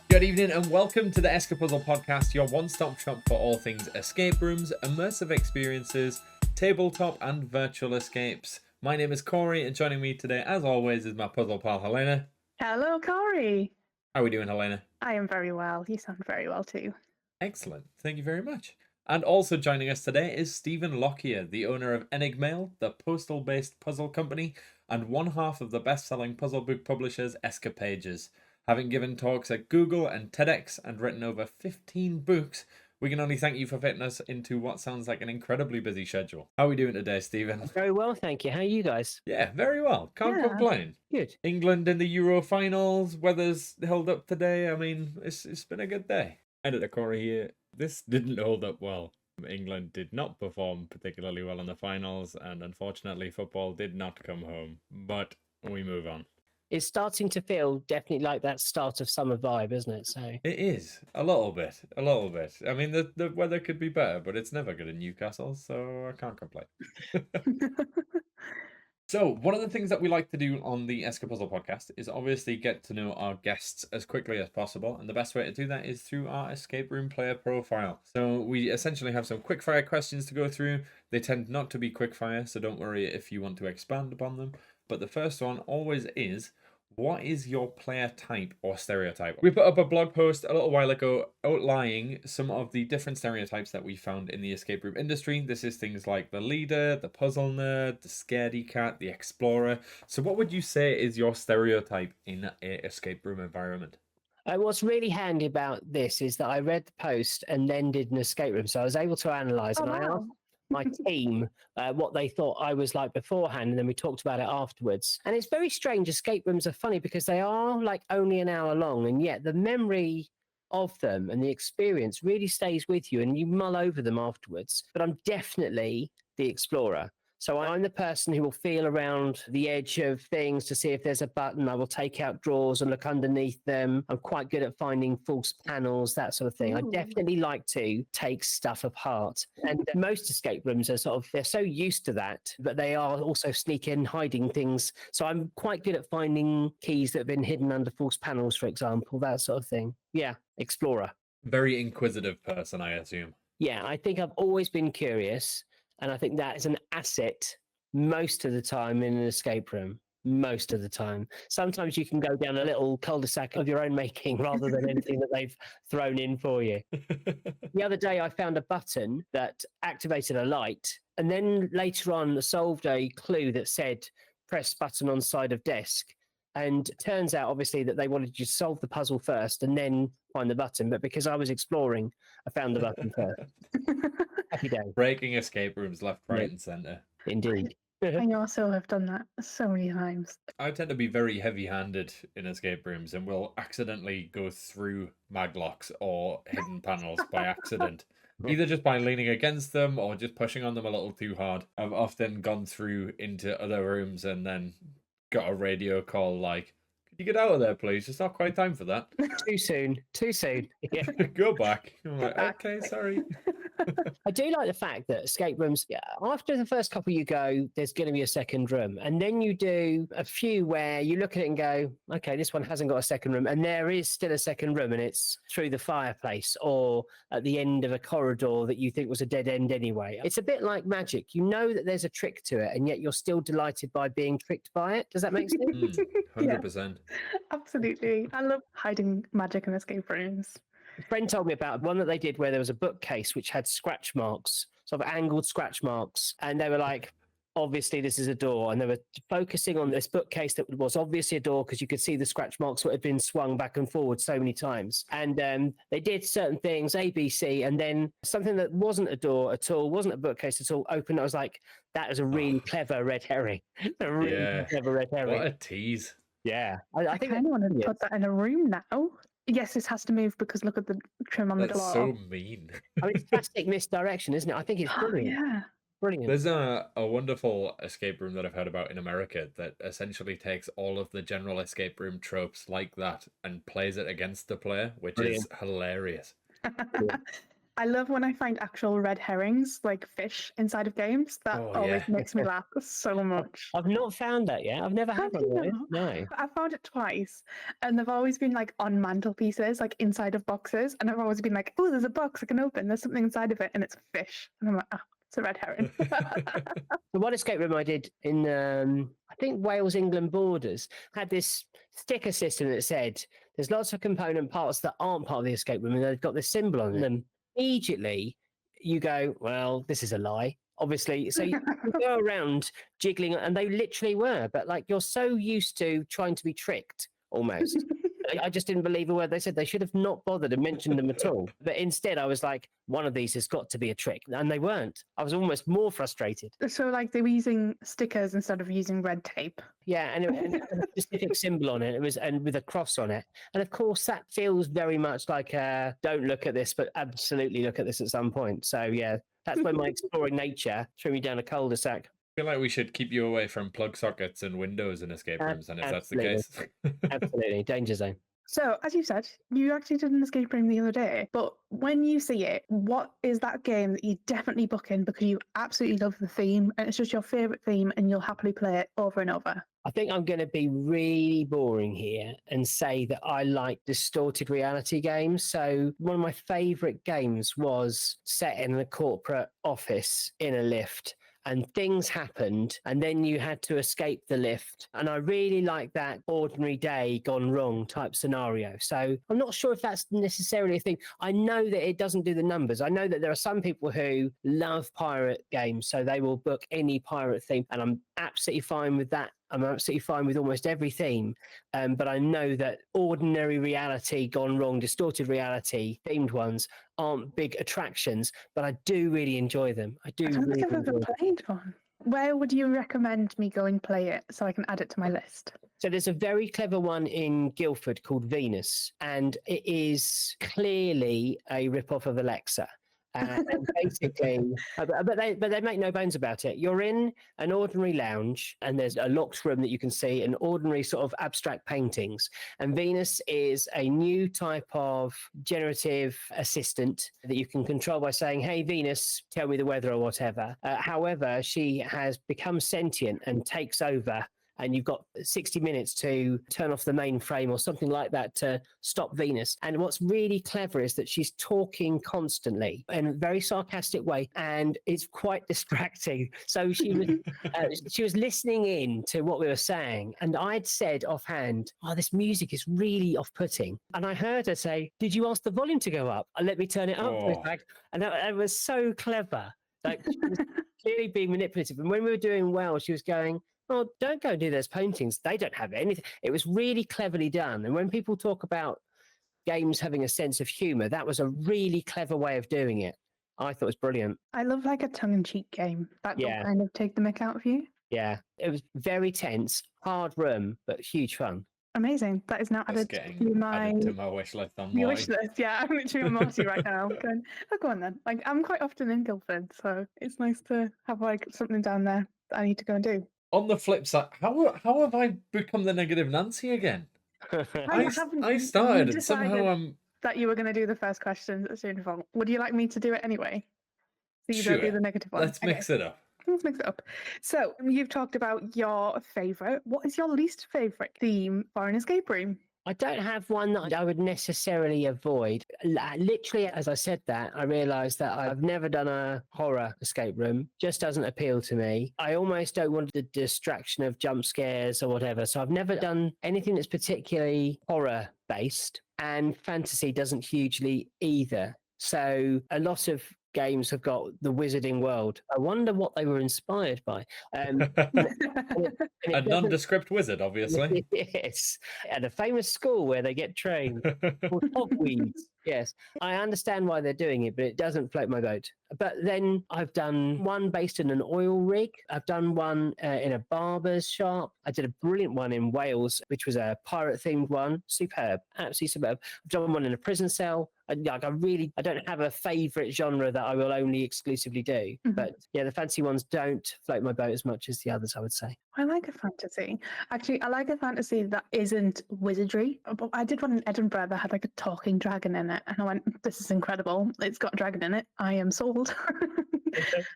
Good evening and welcome to the ESCAPUZZLED podcast, your one-stop shop for all things escape rooms, immersive experiences, tabletop and virtual escapes. My name is Corey and joining me today, as always, is my puzzle pal, Helena. Hello, Corey. How are we doing, Helena? I am very well. You sound very well too. Excellent. Thank you very much. And also joining us today is Stephen Lockyer, the owner of Enigmailed, the postal-based puzzle company, and one half of the best-selling puzzle book publishers ESCAPUZZLED. Having given talks at Google and TEDx and written over 15 books, we can only thank you for fitting us into what sounds like an incredibly busy schedule. How are we doing today, Stephen? Very well, thank you. How are you guys? Yeah, very well. Can't Yeah. complain. Good. England in the Euro finals. Weather's held up today. I mean, it's been a good day. Editor Corey here. This didn't hold up well. England did not perform particularly well in the finals, and unfortunately, football did not come home. But we move on. It's starting to feel definitely like that start of summer vibe, isn't it? So It is a little bit. I mean, the weather could be better, but it's never good in Newcastle, so I can't complain. So, one of the things that we like to do on the ESCAPUZZLED podcast is obviously get to know our guests as quickly as possible, and the best way to do that is through our escape room player profile. So, we essentially have some quickfire questions to go through. They tend not to be quickfire, so don't worry if you want to expand upon them. But the first one always is, what is your player type or stereotype? We put up a blog post a little while ago outlining some of the different stereotypes that we found in the escape room industry. This is things like the leader, the puzzle nerd, the scaredy cat, the explorer. So what would you say is your stereotype in an escape room environment? what's really handy about this is that I read the post and then did an escape room, so I was able to analyse. Oh, And I wow. asked my team what they thought I was like beforehand, and then we talked about it afterwards. And it's very strange. Escape rooms are funny because they are like only an hour long, and yet the memory of them and the experience really stays with you, and you mull over them afterwards. But I'm definitely the explorer. So I'm the person who will feel around the edge of things to see if there's a button. I will take out drawers and look underneath them. I'm quite good at finding false panels, that sort of thing. I Ooh. definitely like to take stuff apart. And most escape rooms are they're so used to that, but they are also sneaking, hiding things. So I'm quite good at finding keys that have been hidden under false panels, for example, that sort of thing. Yeah, explorer. Very inquisitive person, I assume. Yeah, I think I've always been curious. And I think that is an asset most of the time in an escape room. Most of the time. Sometimes you can go down a little cul-de-sac of your own making rather than anything that they've thrown in for you. The other day, I found a button that activated a light, and then later on solved a clue that said, press button on side of desk. And it turns out, obviously, that they wanted you to solve the puzzle first and then find the button. But because I was exploring, I found the button first. Happy day. Breaking escape rooms left, right, Yep. and centre. Indeed. I also have done that so many times. I tend to be very heavy-handed in escape rooms and will accidentally go through maglocks or hidden panels by accident. Either just by leaning against them or just pushing on them a little too hard. I've often gone through into other rooms and then got a radio call like, could you get out of there, please? It's not quite time for that. Too soon. Too soon. Yeah. Go back. I'm like, okay, sorry. I do like the fact that escape rooms, after the first couple you go, there's going to be a second room. And then you do a few where you look at it and go, okay, this one hasn't got a second room. And there is still a second room, and it's through the fireplace or at the end of a corridor that you think was a dead end anyway. It's a bit like magic. You know that there's a trick to it, and yet you're still delighted by being tricked by it. Does that make sense? 100%. Absolutely. I love hiding magic in escape rooms. A friend told me about one that they did where there was a bookcase which had scratch marks, sort of angled scratch marks. And they were like, obviously this is a door. And they were focusing on this bookcase that was obviously a door because you could see the scratch marks that had been swung back and forward so many times. And they did certain things, A, B, C, and then something that wasn't a door at all, wasn't a bookcase at all, opened. I was like, that is a really clever red herring. A really clever red herring. What a tease. Yeah. I think kind of want to put that in a room now. Yes, this has to move because look at the trim on the That's door. so mean. I mean, it's classic misdirection, isn't it? I think it's brilliant. Yeah. Brilliant. There's a wonderful escape room that I've heard about in America that essentially takes all of the general escape room tropes like that and plays it against the player, which is hilarious. I love when I find actual red herrings, like fish, inside of games. That Oh, always yeah. makes me laugh so much. I've not found that yet. I've never had Have one you of those. not? No. I found it twice, and they've always been like on mantelpieces, like inside of boxes. And I've always been like, "Oh, there's a box I can open. There's something inside of it, and it's a fish." And I'm like, "Ah, it's a red herring." The one escape room I did in, I think Wales England borders had this sticker system that said there's lots of component parts that aren't part of the escape room, and they've got this symbol on them. Immediately, you go, well, this is a lie. Obviously, so you go around jiggling, and they literally were, but like you're so used to trying to be tricked almost. I just didn't believe a word they said. They should have not bothered and mentioned them at all. But instead, I was like, one of these has got to be a trick. And they weren't. I was almost more frustrated. So, like, they were using stickers instead of using red tape. Yeah, and it had a specific symbol on it. It was, and with a cross on it. And of course, that feels very much like don't look at this, but absolutely look at this at some point. So yeah, that's when my exploring nature threw me down a cul-de-sac. I feel like we should keep you away from plug sockets and windows in escape rooms, and if that's the case. Absolutely, danger zone. So, as you said, you actually did an escape room the other day. But when you see it, what is that game that you definitely book in because you absolutely love the theme and it's just your favourite theme and you'll happily play it over and over? I think I'm going to be really boring here and say that I like distorted reality games. So one of my favorite games was set in a corporate office in a lift. And things happened, and then you had to escape the lift. And I really like that ordinary day gone wrong type scenario. So I'm not sure if that's necessarily a thing. I know that it doesn't do the numbers. I know that there are some people who love pirate games, so they will book any pirate theme, and I'm absolutely fine with that. I'm absolutely fine with almost every theme. But I know that ordinary reality gone wrong, distorted reality, themed ones aren't big attractions, but I do really enjoy them. I do I don't really think I've ever enjoy them. played one. Where would you recommend me go and play it so I can add it to my list? So there's a very clever one in Guildford called Venus, and it is clearly a rip-off of Alexa. And basically, but they make no bones about it. You're in an ordinary lounge, and there's a locked room that you can see, and ordinary sort of abstract paintings. And Venus is a new type of generative assistant that you can control by saying, "Hey, Venus, tell me the weather" or whatever. However, she has become sentient and takes over. And you've got 60 minutes to turn off the mainframe or something like that to stop Venus. And what's really clever is that she's talking constantly in a very sarcastic way, and it's quite distracting. So she was listening in to what we were saying, and I'd said offhand, "Oh, this music is really off-putting." And I heard her say, "Did you ask the volume to go up? Let me turn it up." Oh. And that was so clever. Like, she was clearly being manipulative. And when we were doing well, she was going, "Oh, don't go do those paintings. They don't have anything." It was really cleverly done. And when people talk about games having a sense of humor, that was a really clever way of doing it. I thought it was brilliant. I love like a tongue-in-cheek game that will Yeah. kind of take the mick out of you. Yeah. It was very tense, hard room, but huge fun. Amazing. That is now That's added getting to my added to my wish list on your Morty. wish list. Yeah, I'm literally on Morty right now. Going, oh, go on then. Like, I'm quite often in Guildford, so it's nice to have like something down there that I need to go and do. On the flip side, how have I become the negative Nancy again? I started You and somehow I'm that you were going to do the first question at Student Vault. Would you like me to do it anyway? So you don't do Sure. the negative one. Let's mix it up. Let's mix it up. So you've talked about your favourite. What is your least favourite theme for an escape room? I don't have one that I would necessarily avoid. Literally, as I said that, I realised that I've never done a horror escape room. Just doesn't appeal to me. I almost don't want the distraction of jump scares or whatever. So I've never done anything that's particularly horror based, and fantasy doesn't hugely either. So a lot of games have got the Wizarding World. I wonder what they were inspired by. A nondescript wizard, obviously. Yes, at a famous school where they get trained called Hogweeds. Yes, I understand why they're doing it, but it doesn't float my boat. But then I've done one based in an oil rig. I've done one in a barber's shop. I did a brilliant one in Wales, which was a pirate themed one. Superb, absolutely superb. I've done one in a prison cell. I don't have a favourite genre that I will only exclusively do. But yeah, the fantasy ones don't float my boat as much as the others, I would say. I like a fantasy. Actually, I like a fantasy that isn't wizardry. But I did one in Edinburgh that had like a talking dragon in it. And I went, this is incredible. It's got a dragon in it. I am sold.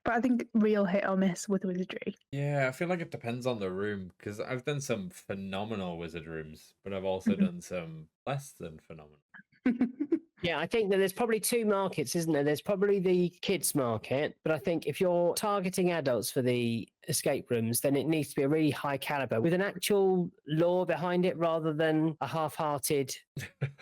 But I think real hit or miss with wizardry. Yeah, I feel like it depends on the room, because I've done some phenomenal wizard rooms, but I've also done some less than phenomenal. Yeah, I think that there's probably two markets, isn't there? There's probably the kids market, but I think if you're targeting adults for the escape rooms, then it needs to be a really high caliber with an actual lore behind it rather than a half-hearted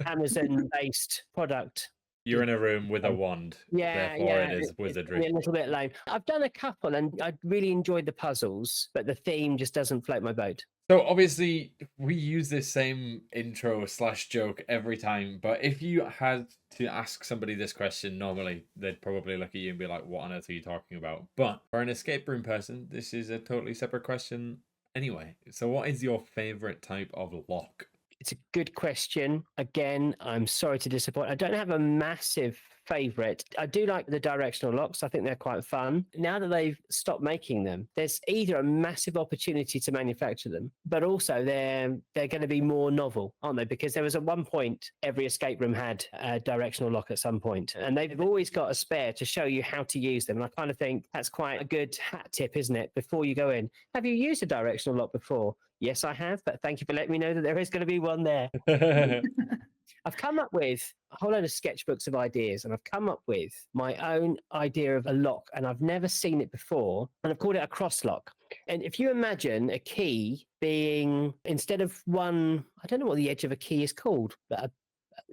Amazon-based product. You're in a room with a wand, therefore it is wizardry. It's a little bit lame. I've done a couple and I really enjoyed the puzzles, but the theme just doesn't float my boat. So obviously we use this same intro / joke every time, but if you had to ask somebody this question, normally they'd probably look at you and be like, what on earth are you talking about? But for an escape room person, this is a totally separate question anyway. So what is your favorite type of lock? It's a good question. Again, I'm sorry to disappoint. I don't have a massive favorite. I do like the directional locks. I think they're quite fun. Now that they've stopped making them, there's either a massive opportunity to manufacture them, but also they're going to be more novel, aren't they? Because there was at one point, every escape room had a directional lock at some point, and they've always got a spare to show you how to use them. And I kind of think that's quite a good hat tip, isn't it? Before you go in, have you used a directional lock before? Yes, I have, but thank you for letting me know that there is going to be one there. I've come up with a whole load of sketchbooks of ideas, and I've come up with my own idea of a lock, and I've never seen it before, and I've called it a cross lock. And if you imagine a key being, instead of one, I don't know what the edge of a key is called, but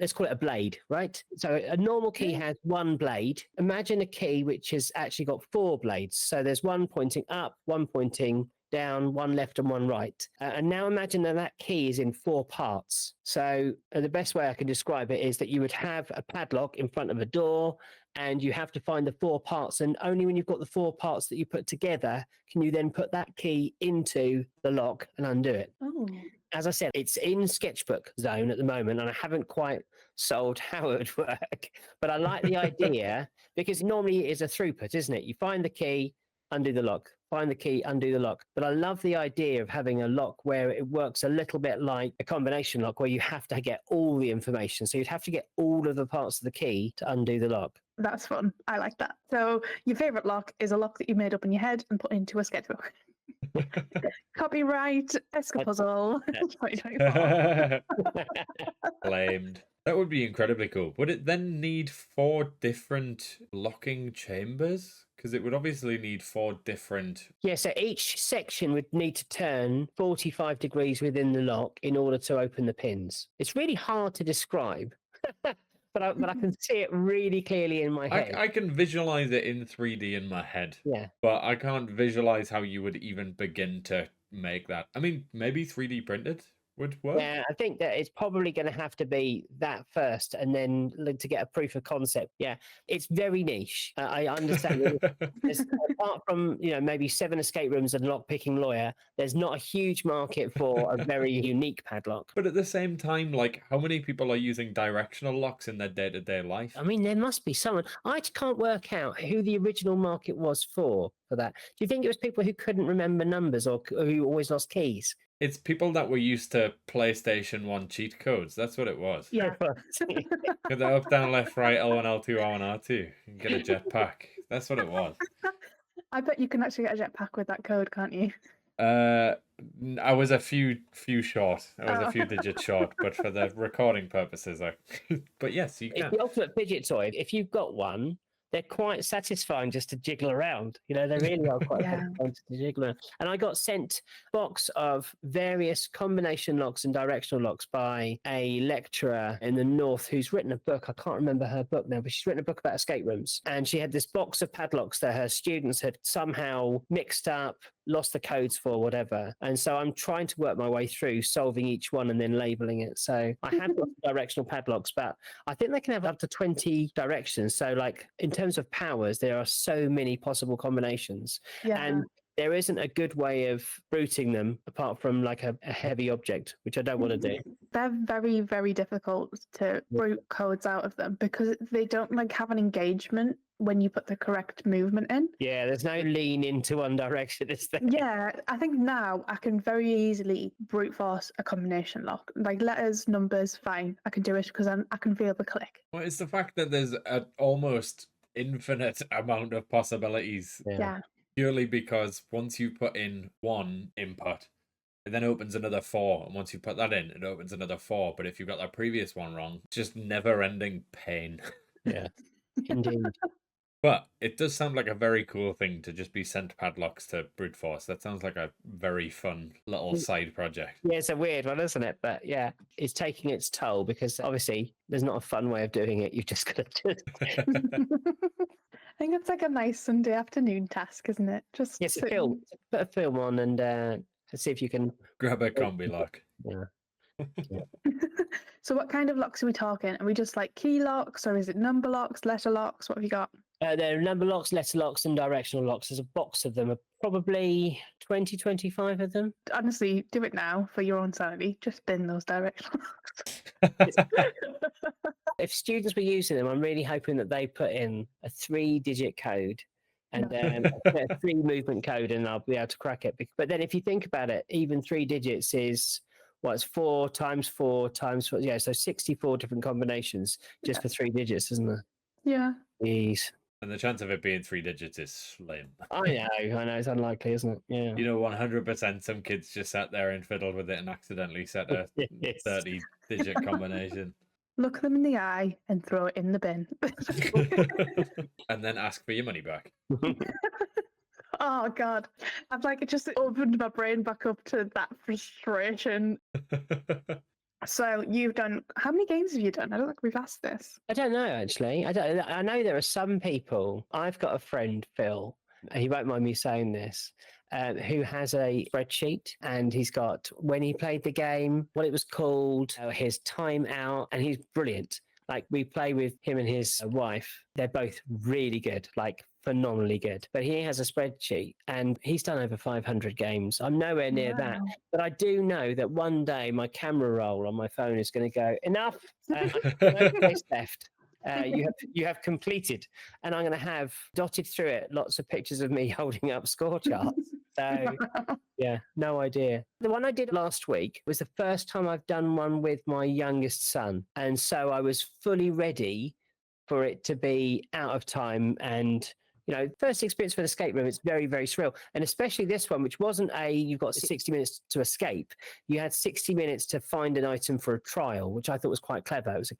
let's call it a blade, right? So a normal key has one blade. Imagine a key which has actually got 4 blades. So there's one pointing up, one pointing down, one left and one right. And now imagine that key is in 4 parts. So the best way I can describe it is that you would have a padlock in front of a door, and you have to find the 4 parts. And only when you've got the 4 parts that you put together can you then put that key into the lock and undo it. Oh. As I said, it's in sketchbook zone at the moment, and I haven't quite sold how it would work. But I like the idea because normally it is a throughput, isn't it? You find the key, undo the lock, find the key, undo the lock. But I love the idea of having a lock where it works a little bit like a combination lock, where you have to get all the information. So you'd have to get all of the parts of the key to undo the lock. That's fun. I like that. So your favourite lock is a lock that you made up in your head and put into a sketchbook. Copyright ESCAPUZZLED 2024. Claimed. That would be incredibly cool. Would it then need 4 different locking chambers? Because it would obviously need 4 different... Yeah, so each section would need to turn 45 degrees within the lock in order to open the pins. It's really hard to describe, but I can see it really clearly in my head. I can visualize it in 3D in my head. Yeah. But I can't visualize how you would even begin to make that. I mean, maybe 3D printed would work. Yeah, I think that it's probably going to have to be that first, and then to get a proof of concept. Yeah, it's very niche. I understand. Apart from maybe 7 escape rooms and lock-picking lawyer, there's not a huge market for a very unique padlock. But at the same time, like, how many people are using directional locks in their day-to-day life? I mean, there must be someone. I can't work out who the original market was for that. Do you think it was people who couldn't remember numbers or who always lost keys? It's people that were used to PlayStation 1 cheat codes. That's what it was. Yeah. Get the up, down, left, right, L1, L2, R1, R2. And get a jetpack. That's what it was. I bet you can actually get a jetpack with that code, can't you? I was a few short. I was a few digits short, but for the recording purposes, but yes, you can. It's the ultimate fidget toy. If you've got one, they're quite satisfying just to jiggle around. They really are quite satisfying to jiggle around. And I got sent a box of various combination locks and directional locks by a lecturer in the north who's written a book. I can't remember her book now, but she's written a book about escape rooms. And she had this box of padlocks that her students had somehow mixed up, lost the codes for, whatever. And so I'm trying to work my way through solving each one and then labeling it. So I have got directional padlocks, but I think they can have up to 20 directions. So like in terms of powers, there are so many possible combinations. Yeah. And there isn't a good way of routing them apart from like a heavy object, which I don't want to do. They're very, very difficult to root codes out of them because they don't like have an engagement when you put the correct movement in. Yeah, there's no lean into one direction, is there? Yeah, I think now I can very easily brute force a combination lock. Like letters, numbers, fine. I can do it because I can feel the click. Well, it's the fact that there's an almost infinite amount of possibilities. Yeah. Purely because once you put in one input, it then opens another 4. And once you put that in, it opens another 4. But if you got that previous one wrong, just never-ending pain. Yeah, indeed. But it does sound like a very cool thing to just be sent padlocks to brute force. That sounds like a very fun little side project. Yeah, it's a weird one, isn't it? But yeah, it's taking its toll because obviously there's not a fun way of doing it. You've just got to do it. I think it's like a nice Sunday afternoon task, isn't it? Just Yes, a film. Put a film on and see if you can Grab a combi lock. Yeah. So what kind of locks are we talking? Are we just like key locks or is it number locks, letter locks? What have you got? There are number locks, letter locks, and directional locks. There's a box of them, probably 20, 25 of them. Honestly, do it now for your own sanity. Just bin those directional locks. If students were using them, I'm really hoping that they put in a 3-digit code and a 3-movement code, and I'll be able to crack it. But then if you think about it, even 3 digits is... it's 4 times 4 times 4. Yeah, so 64 different combinations just for 3 digits, isn't there? Yeah. Jeez. And the chance of it being 3 digits is slim. I know. It's unlikely, isn't it? Yeah. You know, 100% some kids just sat there and fiddled with it and accidentally set a Yes. 30-digit combination. Look them in the eye and throw it in the bin. And then ask for your money back. Oh God, I've like just opened my brain back up to that frustration. So you've done, how many games have you done? I don't think we've asked this. I don't know, actually. I know there are some people. I've got a friend, Phil. He won't mind me saying this. Who has a spreadsheet, and he's got when he played the game, what it was called, his time out, and he's brilliant. Like we play with him and his wife. They're both really good, like phenomenally good. But he has a spreadsheet and he's done over 500 games. I'm nowhere near that. But I do know that one day my camera roll on my phone is going to go, enough, no space left. You have completed. And I'm going to have dotted through it lots of pictures of me holding up score charts. So, yeah, no idea. The one I did last week was the first time I've done one with my youngest son. And so I was fully ready for it to be out of time. And, you know, first experience for an escape room, it's very, very surreal. And especially this one, which wasn't you've got 60 minutes to escape. You had 60 minutes to find an item for a trial, which I thought was quite clever. It was a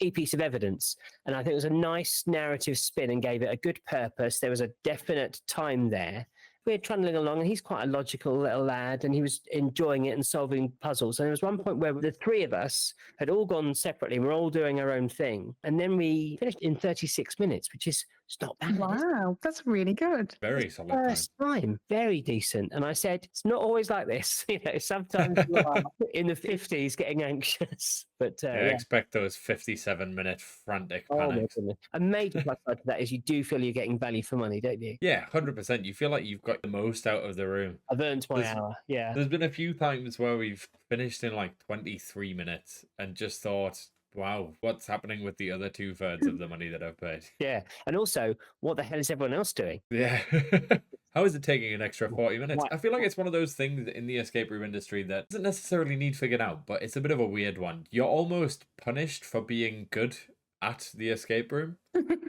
key piece of evidence. And I think it was a nice narrative spin and gave it a good purpose. There was a definite time there. We're trundling along, and he's quite a logical little lad, and he was enjoying it and solving puzzles. And there was one point where the 3 of us had all gone separately, and we're all doing our own thing. And then we finished in 36 minutes, which is not bad. Wow, that's really good. Very solid First time, very decent. And I said, it's not always like this. You know, sometimes you are in the 50s getting anxious. But I expect those 57-minute frantic oh my panics. goodness. A major plus side to that is you do feel you're getting value for money, don't you? Yeah, 100%. You feel like you've got the most out of the room. I've earned my hour. Yeah. There's been a few times where we've finished in like 23 minutes and just thought, wow, what's happening with the other 2/3 of the money that I've paid? Yeah. And also, what the hell is everyone else doing? Yeah. How is it taking an extra 40 minutes? What? I feel like it's one of those things in the escape room industry that doesn't necessarily need figured out, but it's a bit of a weird one. You're almost punished for being good at the escape room,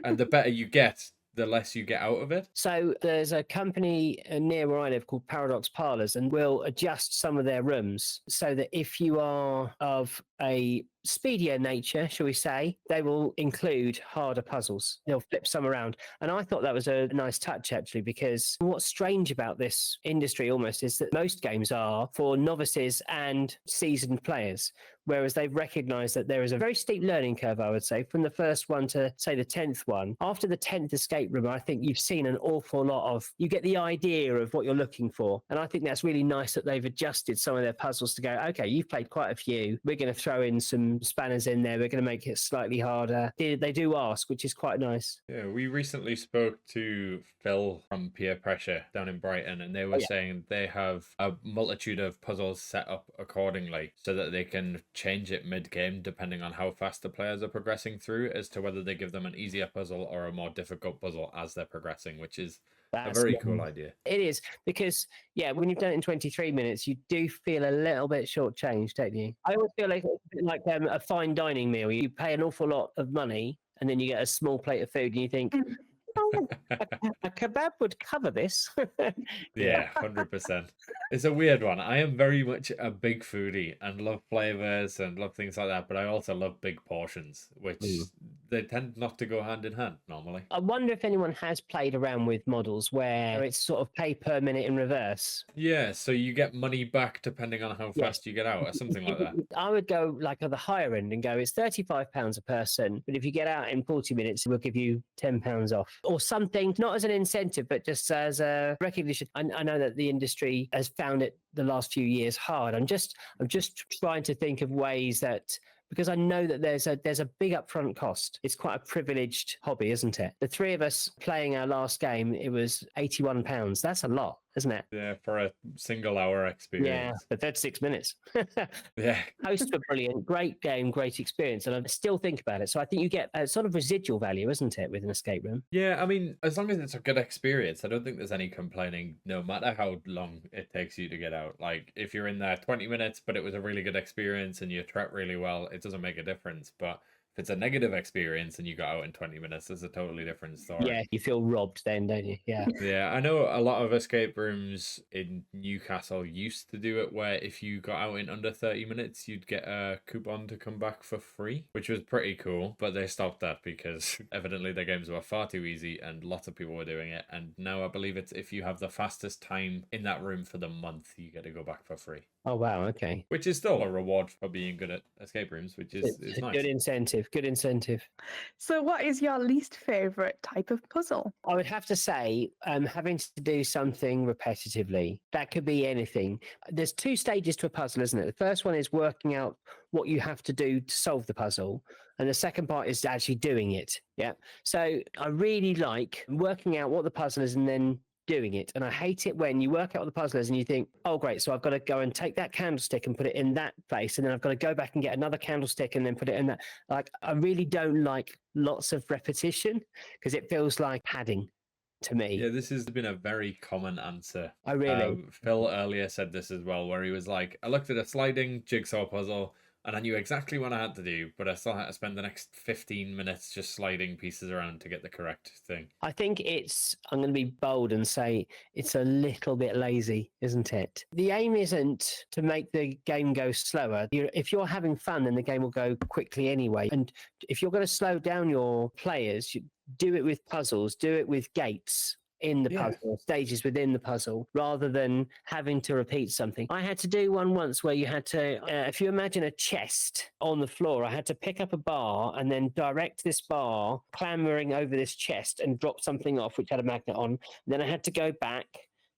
and the better you get, the less you get out of it. So there's a company near where I live called Paradox Parlours, and will adjust some of their rooms so that if you are of a speedier nature, shall we say, they will include harder puzzles. They'll flip some around. And I thought that was a nice touch, actually, because what's strange about this industry almost is that most games are for novices and seasoned players, whereas they've recognized that there is a very steep learning curve, I would say, from the first one to, say, the 10th one. After the 10th escape room, I think you've seen an awful lot of, you get the idea of what you're looking for. And I think that's really nice that they've adjusted some of their puzzles to go, okay, you've played quite a few. We're going to throw in some spanners in there. We're going to make it slightly harder. They do ask, which is quite nice. Yeah, we recently spoke to Phil from Peer Pressure down in Brighton, and they were saying they have a multitude of puzzles set up accordingly so that they can change it mid-game depending on how fast the players are progressing through, as to whether they give them an easier puzzle or a more difficult puzzle as they're progressing, which is a very cool idea. It is, because, yeah, when you've done it in 23 minutes, you do feel a little bit shortchanged, don't you? I always feel like it's a bit like a fine dining meal. You pay an awful lot of money and then you get a small plate of food and you think, oh, a kebab would cover this. Yeah, 100%. It's a weird one. I am very much a big foodie and love flavors and love things like that, but I also love big portions, which they tend not to go hand in hand normally. I wonder if anyone has played around with models where it's sort of pay per minute in reverse. Yeah, so you get money back depending on how fast you get out or something like that. I would go like at the higher end and go, it's £35 a person, but if you get out in 40 minutes, we'll give you £10 off or something, not as an incentive, but just as a recognition. I know that the industry has found it the last few years hard. I'm just trying to think of ways that, because I know that there's a big upfront cost. It's quite a privileged hobby, isn't it? The three of us playing our last game, it was £81. That's a lot, isn't it? Yeah, for a single hour experience. Yeah, but 36 minutes. Yeah. Hosts were brilliant. Great game, great experience. And I still think about it. So I think you get a sort of residual value, isn't it, with an escape room? Yeah, I mean, as long as it's a good experience, I don't think there's any complaining, no matter how long it takes you to get out. Like, if you're in there 20 minutes, but it was a really good experience and you trapped really well, it doesn't make a difference. But if it's a negative experience and you got out in 20 minutes, it's a totally different story. Yeah, you feel robbed then, don't you? Yeah. Yeah, I know a lot of escape rooms in Newcastle used to do it where if you got out in under 30 minutes, you'd get a coupon to come back for free, which was pretty cool. But they stopped that because evidently their games were far too easy and lots of people were doing it. And now I believe it's if you have the fastest time in that room for the month, you get to go back for free. Oh, wow. Okay. Which is still a reward for being good at escape rooms, which is nice. Good incentive. Good incentive. So what is your least favourite type of puzzle? I would have to say, having to do something repetitively. That could be anything. There's two stages to a puzzle, isn't it? The first one is working out what you have to do to solve the puzzle. And the second part is actually doing it. Yeah. So I really like working out what the puzzle is and then doing it. And I hate it when you work out what the puzzle is and you think, oh, great, so I've got to go and take that candlestick and put it in that place. And then I've got to go back and get another candlestick and then put it in that. Like, I really don't like lots of repetition because it feels like padding to me. Yeah, this has been a very common answer. Oh, really? Phil earlier said this as well, where he was like, I looked at a sliding jigsaw puzzle and I knew exactly what I had to do, but I still had to spend the next 15 minutes just sliding pieces around to get the correct thing. I think I'm going to be bold and say it's a little bit lazy, isn't it? The aim isn't to make the game go slower. If you're having fun, then the game will go quickly anyway. And if you're going to slow down your players, you do it with puzzles, do it with gates in the puzzle, stages within the puzzle, rather than having to repeat something. I had to do one once where you had to, if you imagine a chest on the floor, I had to pick up a bar and then direct this bar clambering over this chest and drop something off, which had a magnet on. And then I had to go back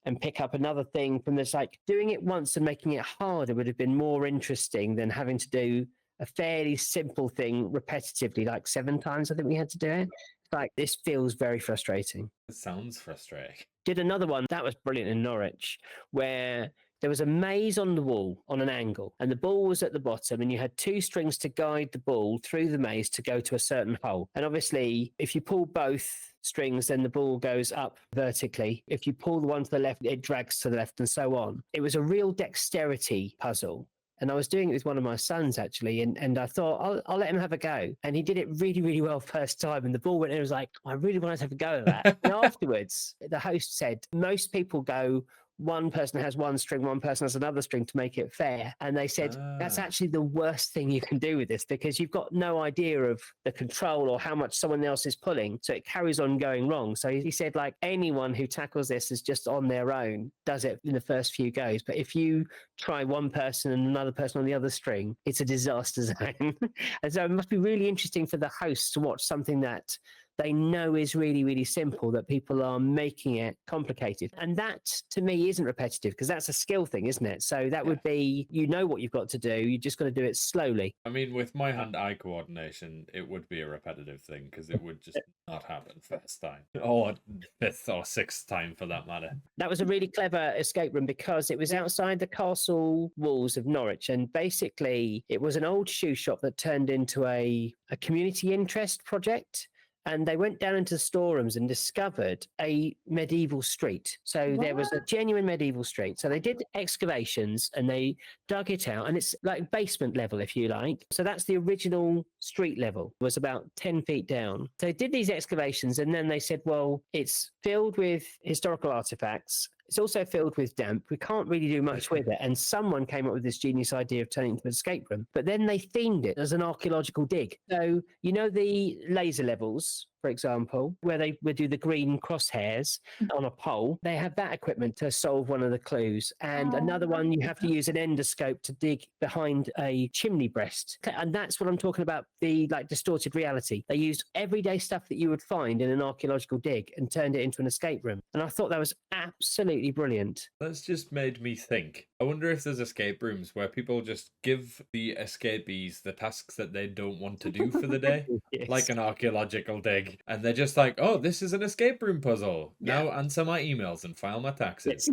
and pick up another thing from this. Like, doing it once and making it harder would have been more interesting than having to do a fairly simple thing repetitively, like 7 times I think we had to do it. Like, this feels very frustrating. It sounds frustrating. Did another one that was brilliant in Norwich, where there was a maze on the wall on an angle and the ball was at the bottom and you had 2 strings to guide the ball through the maze to go to a certain hole. And obviously, if you pull both strings, then the ball goes up vertically. If you pull the one to the left, it drags to the left and so on. It was a real dexterity puzzle. And I was doing it with one of my sons, actually, and I thought, I'll let him have a go. And he did it really, really well first time. And the ball went in and was like, I really wanted to have a go at that. And afterwards, the host said, most people go one person has one string, one person has another string to make it fair. And they said that's actually the worst thing you can do with this, because you've got no idea of the control or how much someone else is pulling. So it carries on going wrong. So he said, like, anyone who tackles this is just on their own, does it in the first few goes. But if you try one person and another person on the other string, it's a disaster zone. And so it must be really interesting for the hosts to watch something that they know is really, really simple, that people are making it complicated. And that, to me, isn't repetitive, because that's a skill thing, isn't it? So that would be, you know what you've got to do, you just got to do it slowly. I mean, with my hand-eye coordination, it would be a repetitive thing, because it would just not happen first time, or fifth or sixth time for that matter. That was a really clever escape room, because it was outside the castle walls of Norwich, and basically it was an old shoe shop that turned into a community interest project. And they went down into the storerooms and discovered a medieval street. So there was a genuine medieval street. So they did excavations and they dug it out, and it's like basement level, if you like. So that's the original street level, was about 10 feet down. So they did these excavations, and then they said, well, it's filled with historical artifacts. It's also filled with damp. We can't really do much with it. And someone came up with this genius idea of turning it into an escape room. But then they themed it as an archaeological dig. So, you know, the laser levels, for example, where they would do the green crosshairs on a pole, they have that equipment to solve one of the clues. And another one, you have to use an endoscope to dig behind a chimney breast. And that's what I'm talking about, the like distorted reality. They used everyday stuff that you would find in an archaeological dig and turned it into an escape room. And I thought that was absolutely brilliant. That's just made me think. I wonder if there's escape rooms where people just give the escapees the tasks that they don't want to do for the day, Yes. like an archaeological dig, and they're just like, oh, this is an escape room puzzle. Now answer my emails and file my taxes.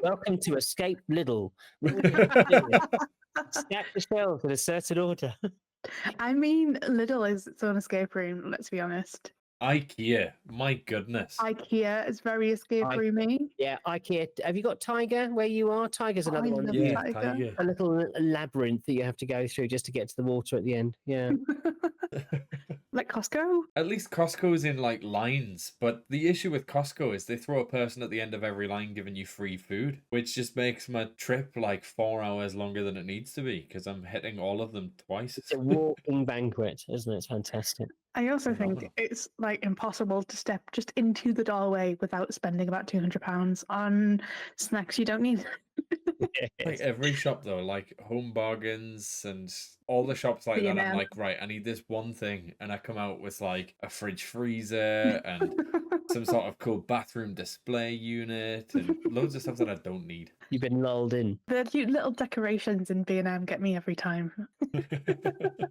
Welcome to Escape Little. Stack the shelves in a certain order. I mean, Lidl is its own escape room, let's be honest. IKEA, my goodness. IKEA is very escape roomy. Yeah, IKEA. Have you got Tiger where you are? Tiger's another one. love Yeah, Tiger. Tiger. A little labyrinth that you have to go through just to get to the water at the end. Yeah. Like Costco? At least Costco's in like lines, but the issue with Costco is they throw a person at the end of every line giving you free food, which just makes my trip like 4 hours longer than it needs to be, because I'm hitting all of them twice. It's a walking banquet, isn't it? It's fantastic. I also think Phenomenal. it's like impossible to step just into the doorway without spending about £200 on snacks you don't need. Like every shop though, like Home Bargains and all the shops like that, I'm B&M. like, right, I need this one thing, and I come out with like a fridge freezer and some sort of cool bathroom display unit and loads of stuff that I don't need. You've been lulled in. The cute little decorations in B&M get me every time.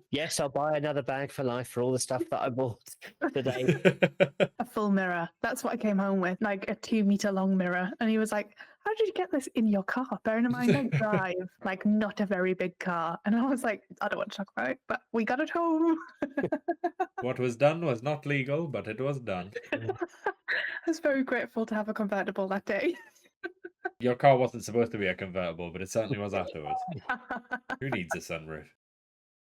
Yes, I'll buy another bag for life for all the stuff that I bought today. A full mirror. That's what I came home with, like a 2-meter long mirror. And he was like, how did you get this in your car? Bearing in mind, I drive like not a very big car. And I was like, I don't want to talk about it, but we got it home. What was done was not legal, but it was done. I was very grateful to have a convertible that day. Your car wasn't supposed to be a convertible, but it certainly was afterwards. Who needs a sunroof?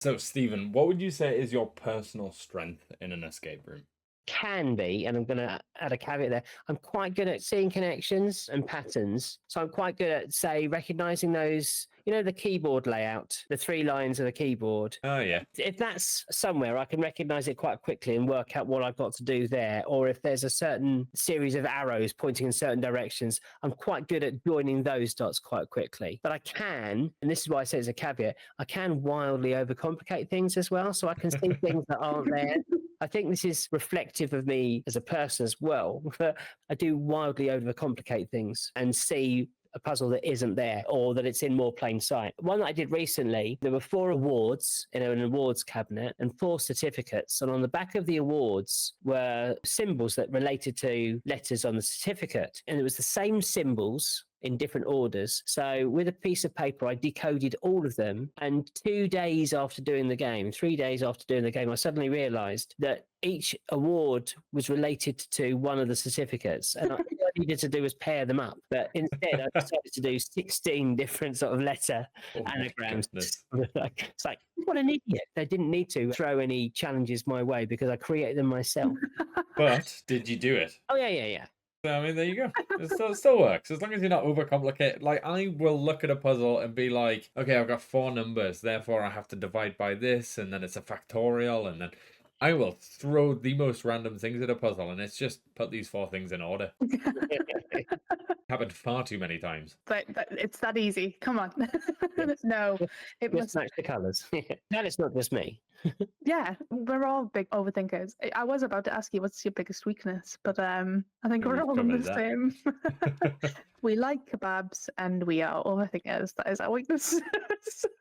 So, Stephen, what would you say is your personal strength in an escape room? Can be, and I'm going to add a caveat there, I'm quite good at seeing connections and patterns. So I'm quite good at, say, recognizing those, you know, the keyboard layout, the 3 lines of the keyboard. Oh, yeah. If that's somewhere, I can recognize it quite quickly and work out what I've got to do there. Or if there's a certain series of arrows pointing in certain directions, I'm quite good at joining those dots quite quickly. But I can, and this is why I say it's a caveat, I can wildly overcomplicate things as well. So I can see things that aren't there. I think this is reflective of me as a person as well. I do wildly overcomplicate things and see a puzzle that isn't there, or that it's in more plain sight. One that I did recently, there were 4 awards in an awards cabinet and 4 certificates. And on the back of the awards were symbols that related to letters on the certificate. And it was the same symbols in different orders. So with a piece of paper, I decoded all of them. And 2 days after doing the game, 3 days after doing the game, I suddenly realized that each award was related to one of the certificates. And all I needed to do was pair them up. But instead, I decided to do 16 different sort of letter anagrams. Goodness. It's like, what an idiot. They didn't need to throw any challenges my way because I created them myself. But did you do it? Oh, yeah. So, I mean, there you go. It still works. As long as you're not overcomplicated. Like, I will look at a puzzle and be like, okay, I've got 4 numbers. Therefore, I have to divide by this. And then it's a factorial. And then I will throw the most random things at a puzzle. And it's just put these 4 things in order. Happened far too many times. But it's that easy. Come on. No, it Just must. match the colours. That is not just me. Yeah, we're all big overthinkers. I was about to ask you what's your biggest weakness, but I think Yeah, we're we've all on the covered that. same. We like kebabs and we are overthinkers. That is our weakness.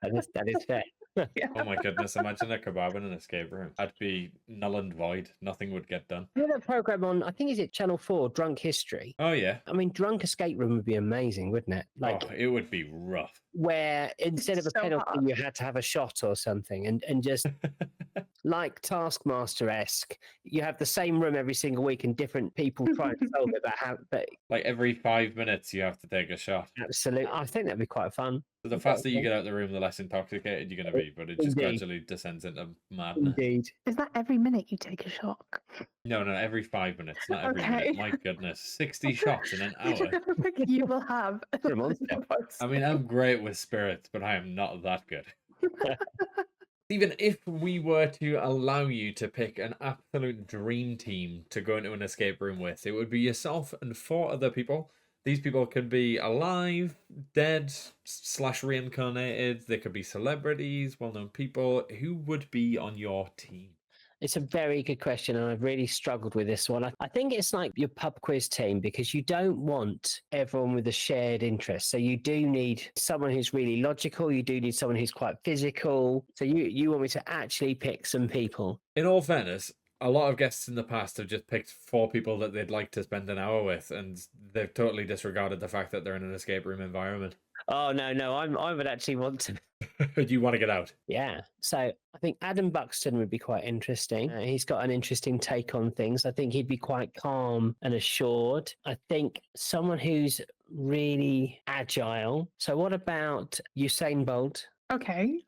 That is fair. Yeah. Oh my goodness, imagine a kebab in an escape room. I'd be null and void. Nothing would get done. You know that program on, I think, is it Channel 4, Drunk History? Oh, yeah. I mean, Drunk Escape Room would be amazing, wouldn't it? Like, Oh, it would be rough. where instead of a so penalty, hard. you had to have a shot or something, and just like Taskmaster-esque, you have the same room every single week and different people try and solve it, but Like every 5 minutes, you have to take a shot. absolutely, I think that'd be quite fun. So the faster you get out of the room, the less intoxicated you're going to be, but it just Indeed. gradually descends into madness. Indeed. Is that every minute you take a shot? No, every 5 minutes, not every Okay. minute. My goodness, 60 shots in an hour. You will have. You're a monster. I mean, I'm great with spirits, but I am not that good. Stephen, if we were to allow you to pick an absolute dream team to go into an escape room with, it would be yourself and 4 other people. These people could be alive, dead, / reincarnated. They could be celebrities, well-known people. Who would be on your team? It's a very good question, and I've really struggled with this one. I think it's like your pub quiz team, because you don't want everyone with a shared interest. So you do need someone who's really logical. You do need someone who's quite physical. So you want me to actually pick some people. In all fairness, a lot of guests in the past have just picked 4 people that they'd like to spend an hour with, and they've totally disregarded the fact that they're in an escape room environment. Oh, no, I would actually want to. Do you want to get out? Yeah. So I think Adam Buxton would be quite interesting. He's got an interesting take on things. I think he'd be quite calm and assured. I think someone who's really agile. So what about Usain Bolt? Okay.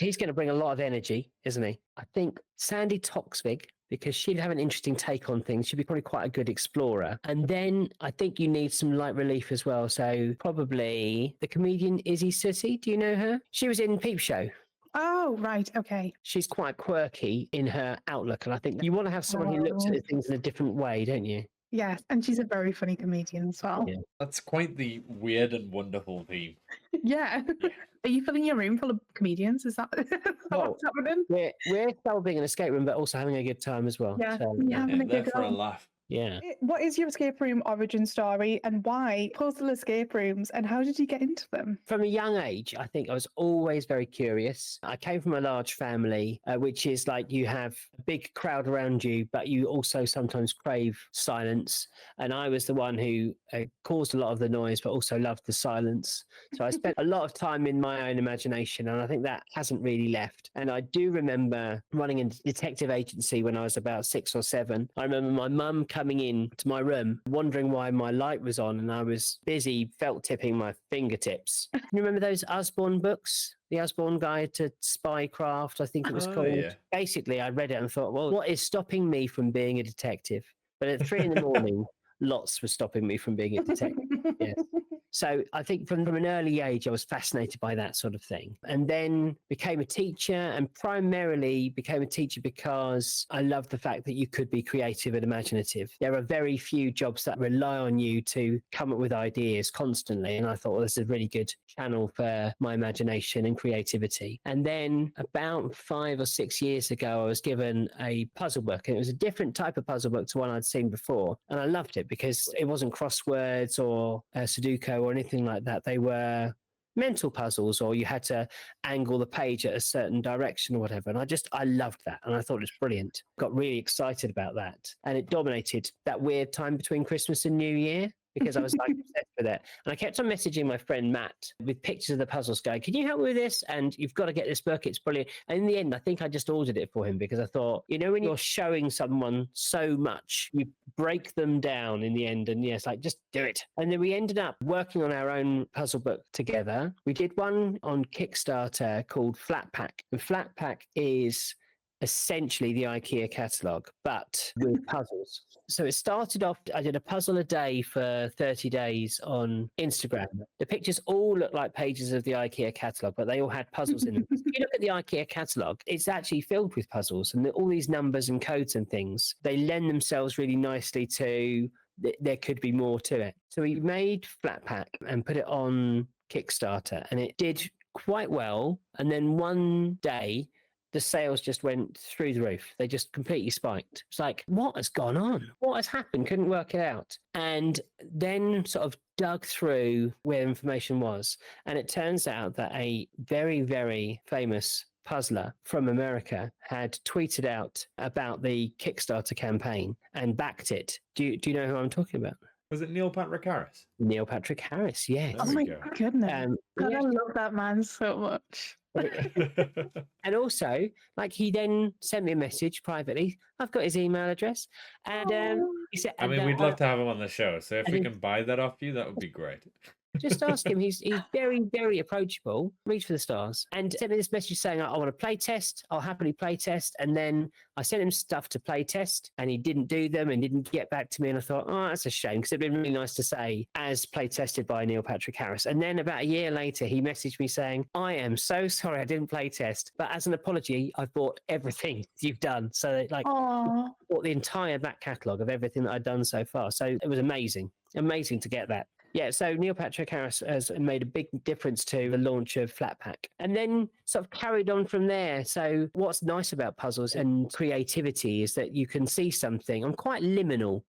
He's going to bring a lot of energy, isn't he? I think Sandy Toksvig, because she'd have an interesting take on things. She'd be probably quite a good explorer. And then I think you need some light relief as well. So probably the comedian Izzy Sooty. Do you know her? She was in Peep Show. Oh, right. Okay. She's quite quirky in her outlook. And I think you want to have someone who looks at things in a different way, don't you? Yes. And she's a very funny comedian as well. Yeah. That's quite the weird and wonderful team. Yeah. Are you filling your room full of comedians? Is that what's happening? We're solving an escape room, but also having a good time as well. Yeah. So, Yeah. Having a There good for a time. laugh. yeah. What is your escape room origin story and why postal escape rooms and how did you get into them? From a young age, I think I was always very curious. I came from a large family, which is like you have a big crowd around you, but you also sometimes crave silence. And I was the one who caused a lot of the noise, but also loved the silence. So I spent a lot of time in my own imagination, and I think that hasn't really left. And I do remember running a detective agency when I was about 6 or 7. I remember my mum coming in to my room, wondering why my light was on, and I was busy felt tipping my fingertips. You remember those Usborne books? The Usborne Guide to Spycraft, I think it was called. Yeah. Basically, I read it and thought, well, what is stopping me from being a detective? But at 3 in the morning, lots were stopping me from being a detective. Yes. So I think from an early age, I was fascinated by that sort of thing, and then became a teacher, and primarily became a teacher because I love the fact that you could be creative and imaginative. There are very few jobs that rely on you to come up with ideas constantly. And I thought, well, this is a really good channel for my imagination and creativity. And then about 5 or 6 years ago, I was given a puzzle book, and it was a different type of puzzle book to one I'd seen before. And I loved it because it wasn't crosswords or Sudoku or anything like that. They were mental puzzles, or you had to angle the page at a certain direction or whatever. And I loved that. And I thought it was brilliant. Got really excited about that. And it dominated that weird time between Christmas and New Year, because I was like obsessed with it. And I kept on messaging my friend Matt with pictures of the puzzles going, can you help me with this? And you've got to get this book. It's brilliant. And in the end, I think I just ordered it for him because I thought, you know, when you're showing someone so much, you break them down in the end. And yes, like just do it. And then we ended up working on our own puzzle book together. We did one on Kickstarter called Flat Pack. And Flat Pack is essentially the IKEA catalogue, but with puzzles. So it started off, I did a puzzle a day for 30 days on Instagram. The pictures all look like pages of the IKEA catalogue, but they all had puzzles in them. If you look at the IKEA catalogue, it's actually filled with puzzles, and all these numbers and codes and things, they lend themselves really nicely to there could be more to it. So we made Flatpak and put it on Kickstarter, and it did quite well. And then one day, the sales just went through the roof. They just completely spiked. It's like, what has gone on? What has happened? Couldn't work it out. And then sort of dug through where information was. And it turns out that a very, very famous puzzler from America had tweeted out about the Kickstarter campaign and backed it. Do you know who I'm talking about? Was it Neil Patrick Harris? Neil Patrick Harris, yes. Oh my goodness. God, I love that man so much. And also, like, he then sent me a message privately. I've got his email address, and he said, I mean, we'd love to have him on the show, so if we can buy that off you, that would be great. just ask him. He's very, very approachable. Reach for the stars. And sent me this message saying, I want to play test. I'll happily play test. And then I sent him stuff to play test, and he didn't do them and didn't get back to me. And I thought, oh, that's a shame, because it'd been really nice to say, as play tested by Neil Patrick Harris. And then about a year later, he messaged me saying, I am so sorry I didn't play test, but as an apology, I've bought everything you've done. So, like, I bought the entire back catalogue of everything that I'd done so far. So it was amazing to get that. Yeah, so Neil Patrick Harris has made a big difference to the launch of Flatpak, and then sort of carried on from there. So what's nice about puzzles and creativity is that you can see something. I'm quite liminal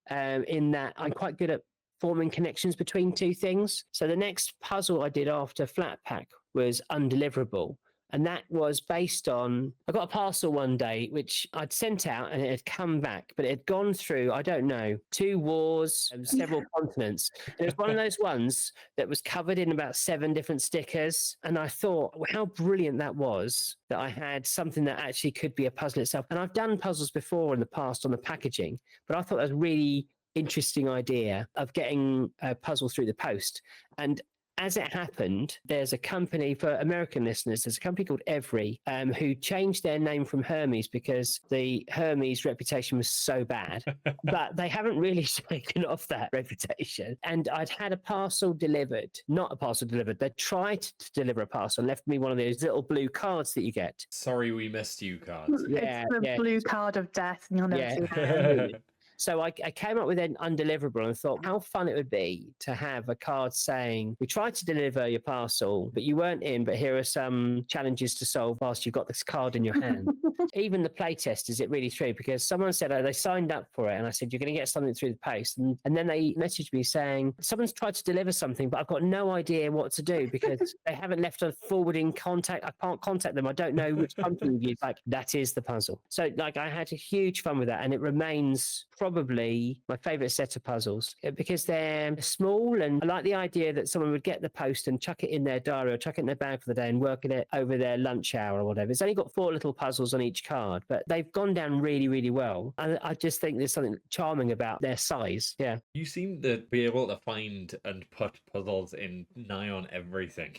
in that I'm quite good at forming connections between two things. So the next puzzle I did after Flatpak was Undeliverable. And that was based on, I got a parcel one day, which I'd sent out and it had come back, but it had gone through, I don't know, 2 wars, several continents. It was one of those ones that was covered in about 7 different stickers. And I thought, well, how brilliant that was that I had something that actually could be a puzzle itself. And I've done puzzles before in the past on the packaging, but I thought that was a really interesting idea of getting a puzzle through the post. And as it happened, there's a company, for American listeners, there's a company called Every, who changed their name from Hermes because the Hermes reputation was so bad. But they haven't really shaken off that reputation. And I'd had a parcel delivered, not a parcel delivered. They tried to deliver a parcel and left me one of those little blue cards that you get. Sorry we missed you cards. Yeah, it's the blue card of death, and you'll never see that. So I came up with an Undeliverable and thought how fun it would be to have a card saying, we tried to deliver your parcel, but you weren't in, but here are some challenges to solve whilst you've got this card in your hand. Even the playtest, is it really true? Because someone said they signed up for it, and I said, you're going to get something through the post. And then they messaged me saying, someone's tried to deliver something, but I've got no idea what to do because they haven't left a forwarding contact. I can't contact them. I don't know which company you've used. Like, that is the puzzle. So, like, I had a huge fun with that, and it remains probably my favorite set of puzzles because they're small, and I like the idea that someone would get the post and chuck it in their diary or chuck it in their bag for the day and work at it over their lunch hour or whatever. It's only got 4 little puzzles on each card, but they've gone down really, really well. And I just think there's something charming about their size. Yeah. You seem to be able to find and put puzzles in nigh on everything.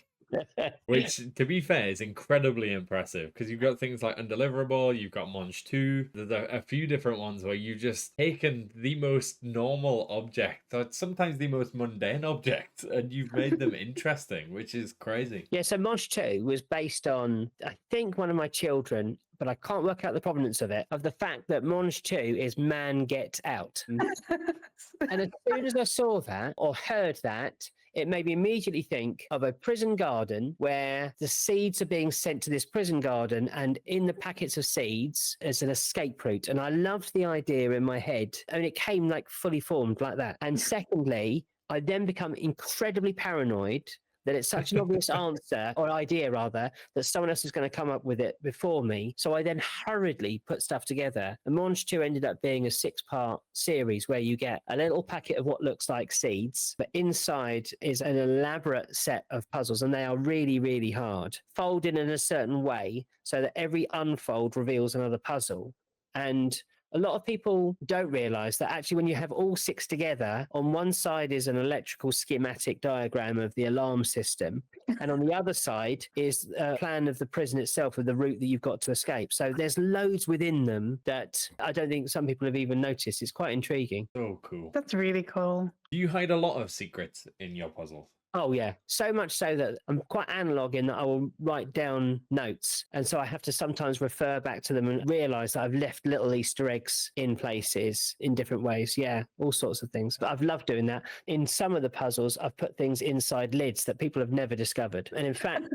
Which, to be fair, is incredibly impressive because you've got things like Undeliverable, you've got Monge 2. There's a few different ones where you've just taken the most normal object, or sometimes the most mundane object, and you've made them interesting, which is crazy. Yeah, so Monge 2 was based on, I think, one of my children, but I can't work out the provenance of it, of the fact that Monge 2 is man get out. And as soon as I saw that or heard that, it made me immediately think of a prison garden where the seeds are being sent to this prison garden, and in the packets of seeds is an escape route. And I loved the idea in my head. I mean, it came like fully formed like that. And secondly, I then become incredibly paranoid that it's such an obvious answer, or idea rather, that someone else is going to come up with it before me. So I then hurriedly put stuff together. And Monge 2 ended up being a 6-part series where you get a little packet of what looks like seeds, but inside is an elaborate set of puzzles, and they are really, really hard. Folded in a certain way so that every unfold reveals another puzzle. And A lot of people don't realize that actually when you have all 6 together, on one side is an electrical schematic diagram of the alarm system, and on the other side is a plan of the prison itself, of the route that you've got to escape. So there's loads within them that I don't think some people have even noticed. It's quite intriguing. So cool. That's really cool. Do you hide a lot of secrets in your puzzles? Oh, yeah. So much so that I'm quite analog in that I will write down notes. And so I have to sometimes refer back to them and realize that I've left little Easter eggs in places in different ways. Yeah, all sorts of things. But I've loved doing that. In some of the puzzles, I've put things inside lids that people have never discovered. And in fact,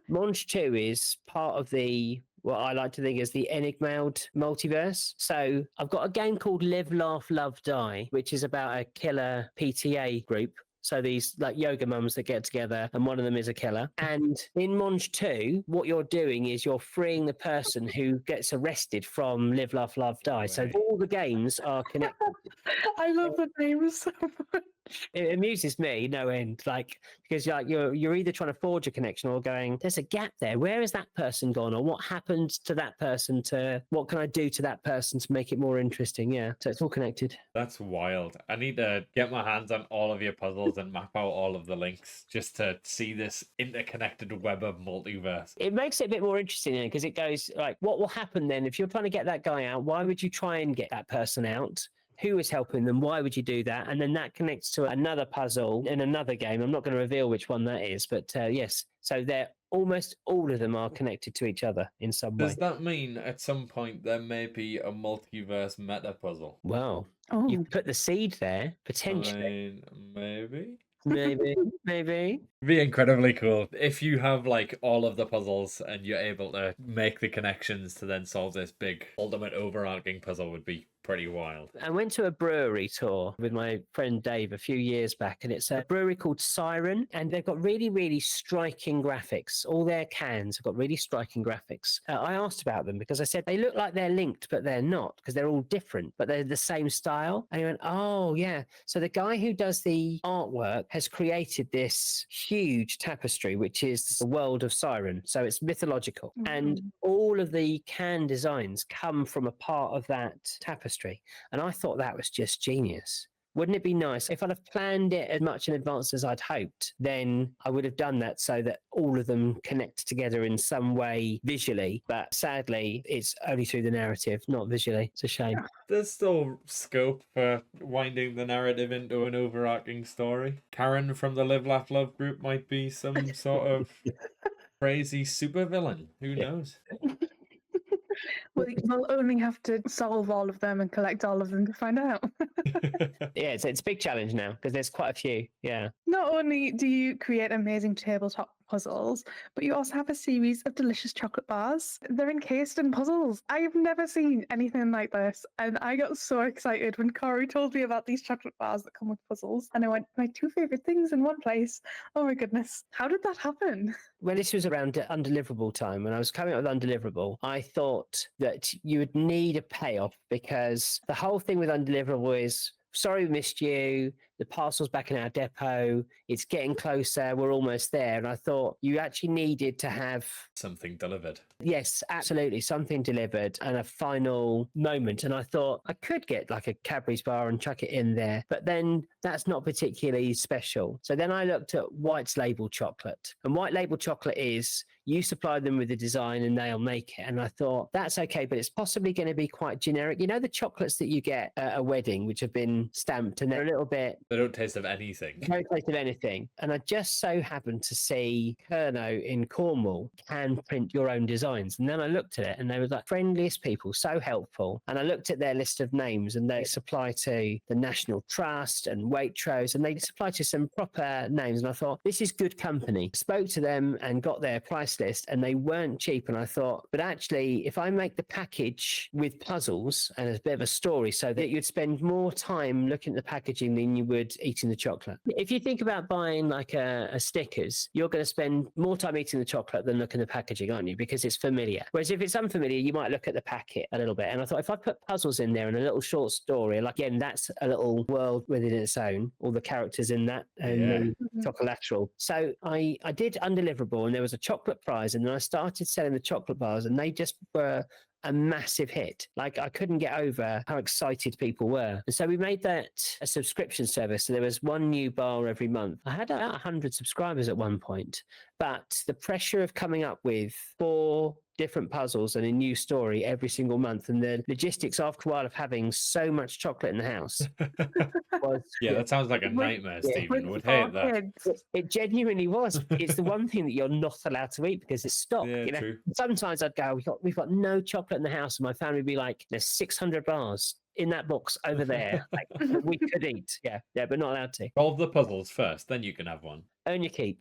Monge 2 is part of what I like to think is the Enigmailed multiverse. So I've got a game called Live, Laugh, Love, Die, which is about a killer PTA group. So these like yoga mums that get together and one of them is a killer. And in Monge 2, what you're doing is you're freeing the person who gets arrested from Live, Laugh, Love, Die. So all the games are connected. I love the names so much. It amuses me no end, like because you're either trying to forge a connection or going, there's a gap there. Where is that person gone, or what happened to that person? To what can I do to that person to make it more interesting? Yeah, so it's all connected. That's wild. I need to get my hands on all of your puzzles and map out all of the links just to see this interconnected web of multiverse. It makes it a bit more interesting because it goes like, what will happen then if you're trying to get that guy out? Why would you try and get that person out? Who is helping them? Why would you do that? And then that connects to another puzzle in another game. I'm not going to reveal which one that is, but yes. So they're almost all of them are connected to each other in some way. Does that mean at some point there may be a multiverse meta puzzle? Well, you put the seed there, potentially. Maybe. Maybe. Be incredibly cool if you have like all of the puzzles and you're able to make the connections to then solve this big ultimate overarching puzzle. Would be pretty wild. I went to a brewery tour with my friend Dave a few years back, and it's a brewery called Siren, and they've got really, really striking graphics. All their cans have got really striking graphics. I asked about them because I said they look like they're linked, but they're not, because they're all different, but they're the same style. And he went, oh, yeah. So the guy who does the artwork has created this huge tapestry, which is the world of Siren. So it's mythological. And all of the can designs come from a part of that tapestry. And I thought that was just genius. Wouldn't it be nice if I'd have planned it as much in advance as I'd hoped? Then I would have done that so that all of them connect together in some way visually. But sadly, it's only through the narrative, not visually. It's a shame. There's still scope for winding the narrative into an overarching story. Karen from the Live, Laugh, Love group might be some sort of crazy supervillain. Who knows? We'll only have to solve all of them and collect all of them to find out. Yeah, it's a big challenge now because there's quite a few. Yeah. Not only do you create amazing tabletop puzzles, but you also have a series of delicious chocolate bars. They're encased in puzzles. I've never seen anything like this, and I got so excited when Corey told me about these chocolate bars that come with puzzles, and I went, my 2 favorite things in one place. Oh my goodness, how did that happen? When this was around Undeliverable time, when I was coming up with Undeliverable, I thought that you would need a payoff because the whole thing with Undeliverable is, sorry we missed you, the parcel's back in our depot, it's getting closer, we're almost there. And I thought you actually needed to have something delivered. Yes, absolutely, something delivered and a final moment. And I thought I could get like a Cadbury's bar and chuck it in there, but then that's not particularly special. So then I looked at White's Label chocolate, and White Label chocolate is you supply them with the design and they'll make it. And I thought that's okay, but it's possibly going to be quite generic. You know, the chocolates that you get at a wedding, which have been stamped and they're a little bit... They don't taste of anything. No taste of anything. And I just so happened to see Kerno in Cornwall can print your own designs. And then I looked at it and they were like friendliest people, so helpful. And I looked at their list of names and they supply to the National Trust and Waitrose, and they supply to some proper names. And I thought, this is good company. Spoke to them and got their price list and they weren't cheap. And I thought, but actually, if I make the package with puzzles and a bit of a story so that you'd spend more time looking at the packaging than you would eating the chocolate. If you think about buying like a Snickers, you're going to spend more time eating the chocolate than looking at the packaging, aren't you? Because it's familiar. Whereas if it's unfamiliar, you might look at the packet a little bit. And I thought if I put puzzles in there and a little short story, like again, that's a little world within its own, all the characters in that and chocolateral. So I did Undeliverable and there was a chocolate prize, and then I started selling the chocolate bars and they just were a massive hit. Like, I couldn't get over how excited people were. And so we made that a subscription service. So there was one new bar every month. I had about 100 subscribers at one point, but the pressure of coming up with 4 different puzzles and a new story every single month, and the logistics after a while of having so much chocolate in the house was Yeah, that sounds like a nightmare, Stephen. Would hate that. it genuinely was. It's the one thing that you're not allowed to eat because it's stock. Yeah, you know? true. Sometimes I'd go, we've got no chocolate in the house, and my family would be like, there's 600 bars in that box over there. Like, we could eat. Yeah, but not allowed to. Solve the puzzles first, then you can have one. Earn your keep.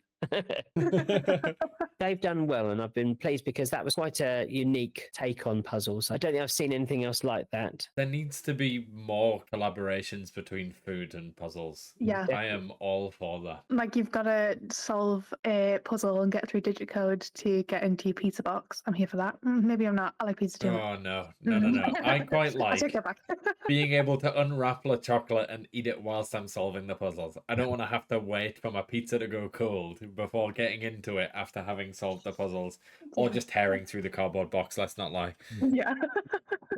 They've done well, and I've been pleased because that was quite a unique take on puzzles. I don't think I've seen anything else like that. There needs to be more collaborations between food and puzzles. Yeah. I am all for that. Like, you've got to solve a puzzle and get through digit code to get into your pizza box. I'm here for that. Maybe I'm not. I like pizza too much. Oh, no. I quite I take like that back. being able to unwrap a chocolate and eat it whilst I'm solving the puzzles. I don't want to have to wait for my pizza to go cold before getting into it after having solved the puzzles, or just tearing through the cardboard box. Let's not lie. Yeah.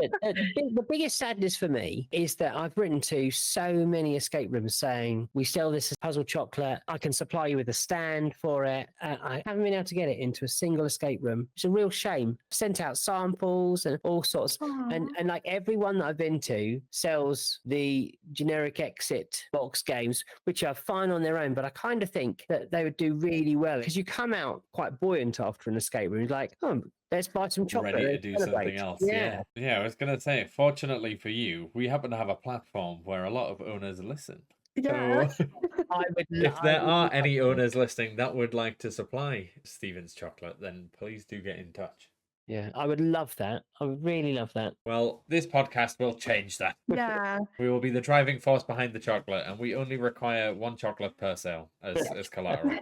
The biggest sadness for me is that I've written to so many escape rooms saying, we sell this as puzzle chocolate. I can supply you with a stand for it. I haven't been able to get it into a single escape room. It's a real shame. Sent out samples and all sorts. And like, everyone that I've been to sells the generic exit box games, which are fine on their own, but I kind of think that they would do really well because you come out quite buoyant after an escape room. You're like, oh, let's buy some chocolate. Ready to do something else. Yeah, I was going to say, fortunately for you, we happen to have a platform where a lot of owners listen. Yeah. So if there are any owners listening that would like to supply Stephen's chocolate, then please do get in touch. Yeah, I would love that. I would really love that. Well, this podcast will change that. Yeah. We will be the driving force behind the chocolate, and we only require 1 chocolate per sale as collateral.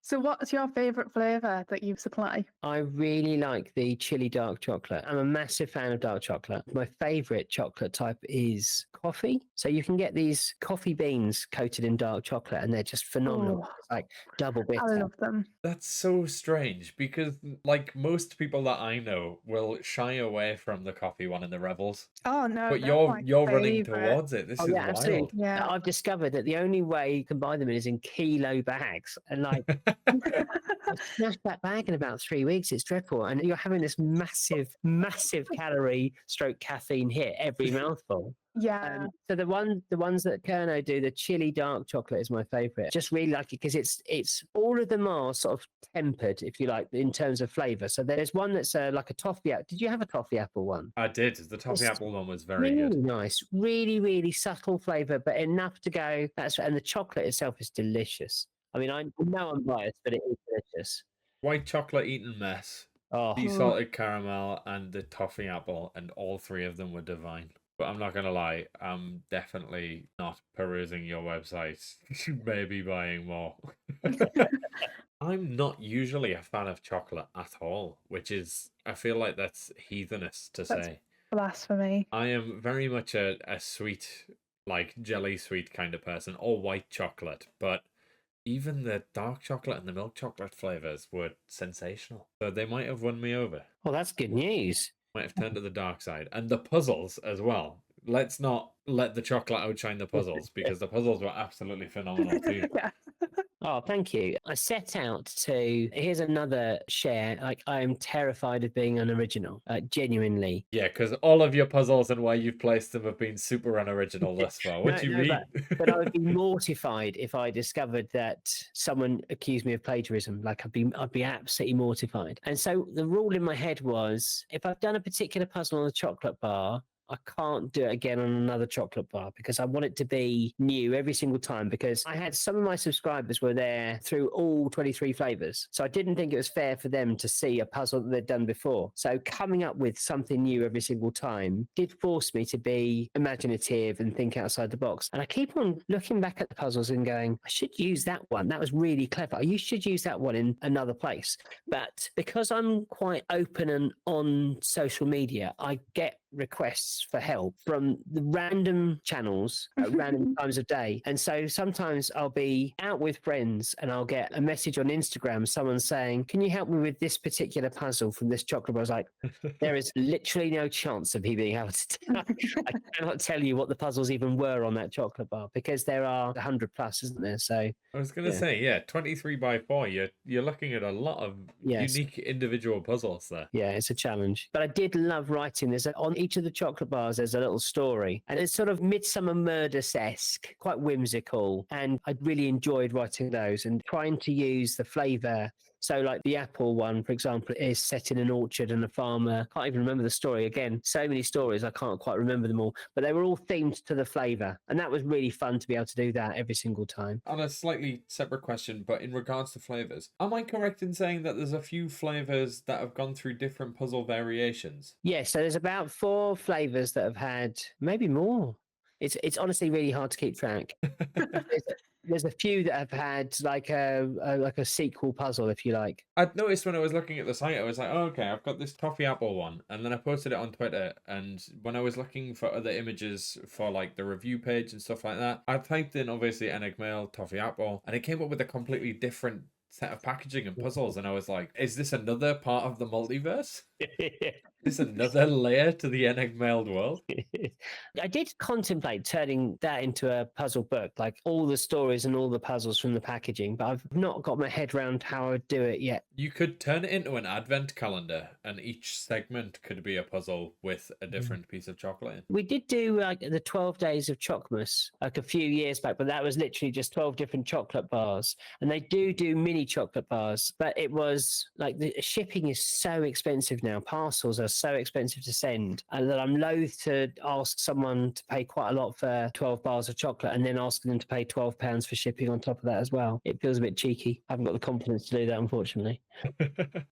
So what's your favourite flavour that you supply? I really like the chili dark chocolate. I'm a massive fan of dark chocolate. My favourite chocolate type is coffee. So you can get these coffee beans coated in dark chocolate, and they're just phenomenal. Oh, It's like double bitter. I love them. That's so strange because, like, most people that I know will shy away from the coffee one in the Revels. Oh no. But they're my you're running favourite. towards it. This is wild. Absolutely. Yeah. I've discovered that the only way you can buy them is in kilo bags. And like, I smashed that bag in about 3 weeks. It's dreadful. And you're having this massive calorie stroke caffeine hit every mouthful. Yeah. So the ones that Kerno do, the chili dark chocolate is my favorite. Just really like it because it's all of them are sort of tempered, if you like, in terms of flavor. So there's one that's like a toffee apple. Did you have a toffee apple one? I did. The toffee It's apple one was very really good. nice, really subtle flavor, but enough to go. And the chocolate itself is delicious. I mean, I know I'm biased, but it is delicious. White chocolate eaten mess, Oh, sea salted caramel, and the toffee apple, and all 3 of them were divine. But I'm not going to lie, I'm definitely not perusing your website. Maybe buying more. I'm not usually a fan of chocolate at all, which is, I feel like that's heathenous to That's say. blasphemy. I am very much a sweet, like jelly sweet kind of person, or white chocolate, but even the dark chocolate and the milk chocolate flavors were sensational. So they might have won me over. well, that's good news. Might have turned to the dark side. And the puzzles as well. Let's not let the chocolate outshine the puzzles, because the puzzles were absolutely phenomenal too. Yeah. Oh, thank you. I set out to, here's another share. Like, I am terrified of being unoriginal, genuinely. Yeah, because all of your puzzles and where you've placed them have been super unoriginal thus far. What do you mean? But I would be mortified if I discovered that someone accused me of plagiarism. Like, I'd be absolutely mortified. And so the rule in my head was, if I've done a particular puzzle on a chocolate bar, I can't do it again on another chocolate bar because I want it to be new every single time, because I had some of my subscribers were there through all 23 flavors. So I didn't think it was fair for them to see a puzzle that they'd done before. So coming up with something new every single time did force me to be imaginative and think outside the box. And I keep on looking back at the puzzles and going, I should use that one. That was really clever. You should use that one in another place. But because I'm quite open and on social media, I get requests for help from the random channels at random times of day. And so sometimes I'll be out with friends and I'll get a message on Instagram, someone saying, can you help me with this particular puzzle from this chocolate bar? I was like, there is literally no chance of me being able to I cannot tell you what the puzzles even were on that chocolate bar because there are 100 plus, isn't there? So I was going to say, yeah, 23 by 4, you're looking at a lot of Yes. unique individual puzzles there. yeah, it's a challenge. But I did love writing. On each of the chocolate bars, there's a little story, and it's sort of Midsummer Murders-esque, quite whimsical. And I really enjoyed writing those and trying to use the flavour. So, like the apple one, for example, is set in an orchard and a farmer. Can't even remember the story. Again, so many stories, I can't quite remember them all. But they were all themed to the flavour. And that was really fun to be able to do that every single time. On a slightly separate question, but in regards to flavors, am I correct in saying that there's a few flavors that have gone through different puzzle variations? Yeah, so there's about 4 flavours that have had, maybe more. It's honestly really hard to keep track. There's a few that have had like a sequel puzzle, if you like. I'd noticed when I was looking at the site, I was like, oh, okay, I've got this toffee apple one. And then I posted it on Twitter. And when I was looking for other images for like the review page and stuff like that, I typed in obviously Enigmailed, toffee apple, and it came up with a completely different set of packaging and puzzles. And I was like, is this another part of the multiverse? Is this another layer to the Enigmailed world? I did contemplate turning that into a puzzle book, like all the stories and all the puzzles from the packaging, but I've not got my head around how I would do it yet. You could turn it into an advent calendar, and each segment could be a puzzle with a different piece of chocolate in. We did do like the 12 days of Chockmas like a few years back, but that was literally just 12 different chocolate bars. And they do mini chocolate bars, but it was like the shipping is so expensive now. Parcels are so expensive to send, and that I'm loath to ask someone to pay quite a lot for 12 bars of chocolate and then asking them to pay £12 for shipping on top of that as well. It feels a bit cheeky. I haven't got the confidence to do that, unfortunately.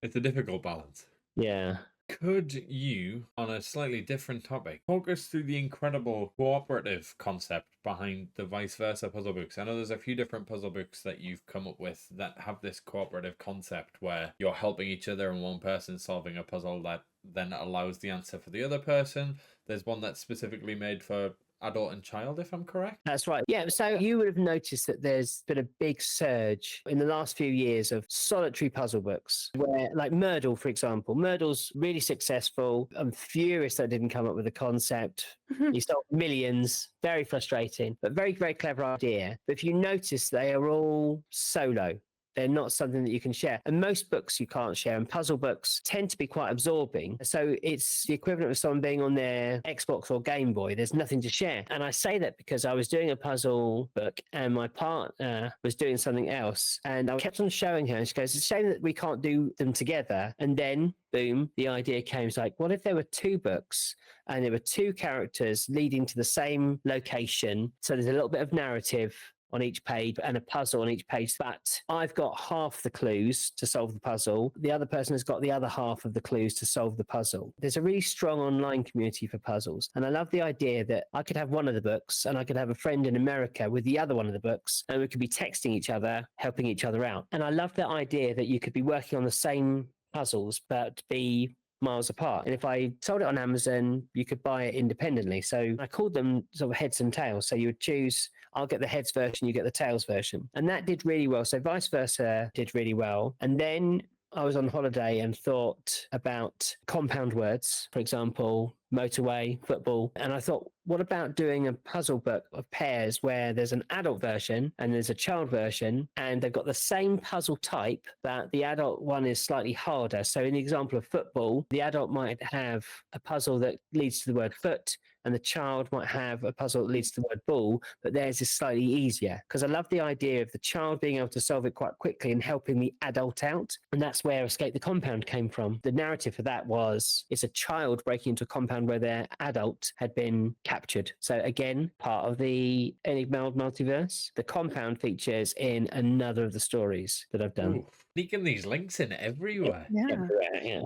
It's a difficult balance. Yeah. Could you, on a slightly different topic, talk us through the incredible cooperative concept behind the vice versa puzzle books? I know there's a few different puzzle books that you've come up with that have this cooperative concept where you're helping each other and one person solving a puzzle that then allows the answer for the other person. There's one that's specifically made for adult and child, if I'm correct. That's right. Yeah, so you would have noticed that there's been a big surge in the last few years of solitary puzzle books, where, like Myrtle, for example, Myrtle's really successful. I'm furious that I didn't come up with a concept. He sold millions, very frustrating, but very, very clever idea. But if you notice, they are all solo. They're not something that you can share. And most books you can't share, and puzzle books tend to be quite absorbing. So it's the equivalent of someone being on their Xbox or Game Boy. There's nothing to share. And I say that because I was doing a puzzle book and my partner was doing something else. And I kept on showing her, and she goes, it's a shame that we can't do them together. And then, boom, the idea came. It's like, what if there were 2 books and there were 2 characters leading to the same location? So there's a little bit of narrative on each page and a puzzle on each page, but I've got half the clues to solve the puzzle. The other person has got the other half of the clues to solve the puzzle. There's a really strong online community for puzzles, and I love the idea that I could have one of the books and I could have a friend in America with the other one of the books, and we could be texting each other, helping each other out. And I love the idea that you could be working on the same puzzles but be miles apart. And if I sold it on Amazon, you could buy it independently. So I called them sort of heads and tails. So you would choose, I'll get the heads version, you get the tails version. And that did really well. So vice versa did really well. And then I was on holiday and thought about compound words, for example, motorway, football. And I thought, what about doing a puzzle book of pairs where there's an adult version and there's a child version, and they've got the same puzzle type, but the adult one is slightly harder. So in the example of football, the adult might have a puzzle that leads to the word foot, and the child might have a puzzle that leads to the word ball, but theirs is slightly easier. Because I love the idea of the child being able to solve it quite quickly and helping the adult out. And that's where Escape the Compound came from. The narrative for that was, it's a child breaking into a compound where their adult had been captured. So again, part of the Enigmailed multiverse. The compound features in another of the stories that I've done. Ooh, sneaking these links in everywhere. Yeah. Everywhere, yeah.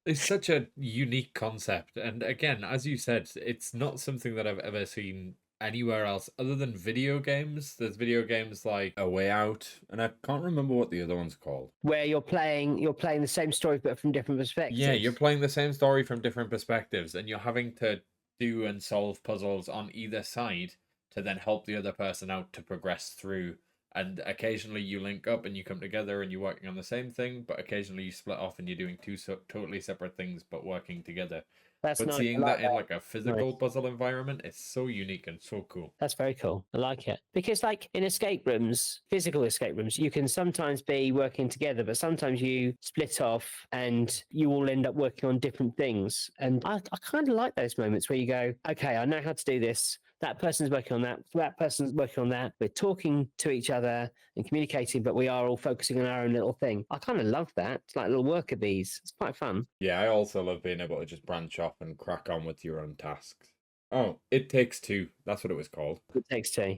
It's such a unique concept. And again, as you said, it's not something that I've ever seen anywhere else other than video games. There's video games like A Way Out, and I can't remember what the other one's called. Where you're playing the same story but from different perspectives. Yeah, you're playing the same story from different perspectives, and you're having to do and solve puzzles on either side to then help the other person out to progress through. And occasionally you link up and you come together and you're working on the same thing, but occasionally you split off and you're doing two totally separate things but working together. That's But nice. seeing I that like in that. like a physical puzzle environment, it's so unique and so cool. That's very cool. I like it. Because like in escape rooms, physical escape rooms, you can sometimes be working together, but sometimes you split off and you all end up working on different things. And I kind of like those moments where you go, okay, I know how to do this. That person's working on that. That person's working on that. We're talking to each other and communicating, but we are all focusing on our own little thing. I kind of love that. It's like a little worker bees. It's quite fun. Yeah, I also love being able to just branch off and crack on with your own tasks. Oh, It Takes Two. That's what it was called. It takes two.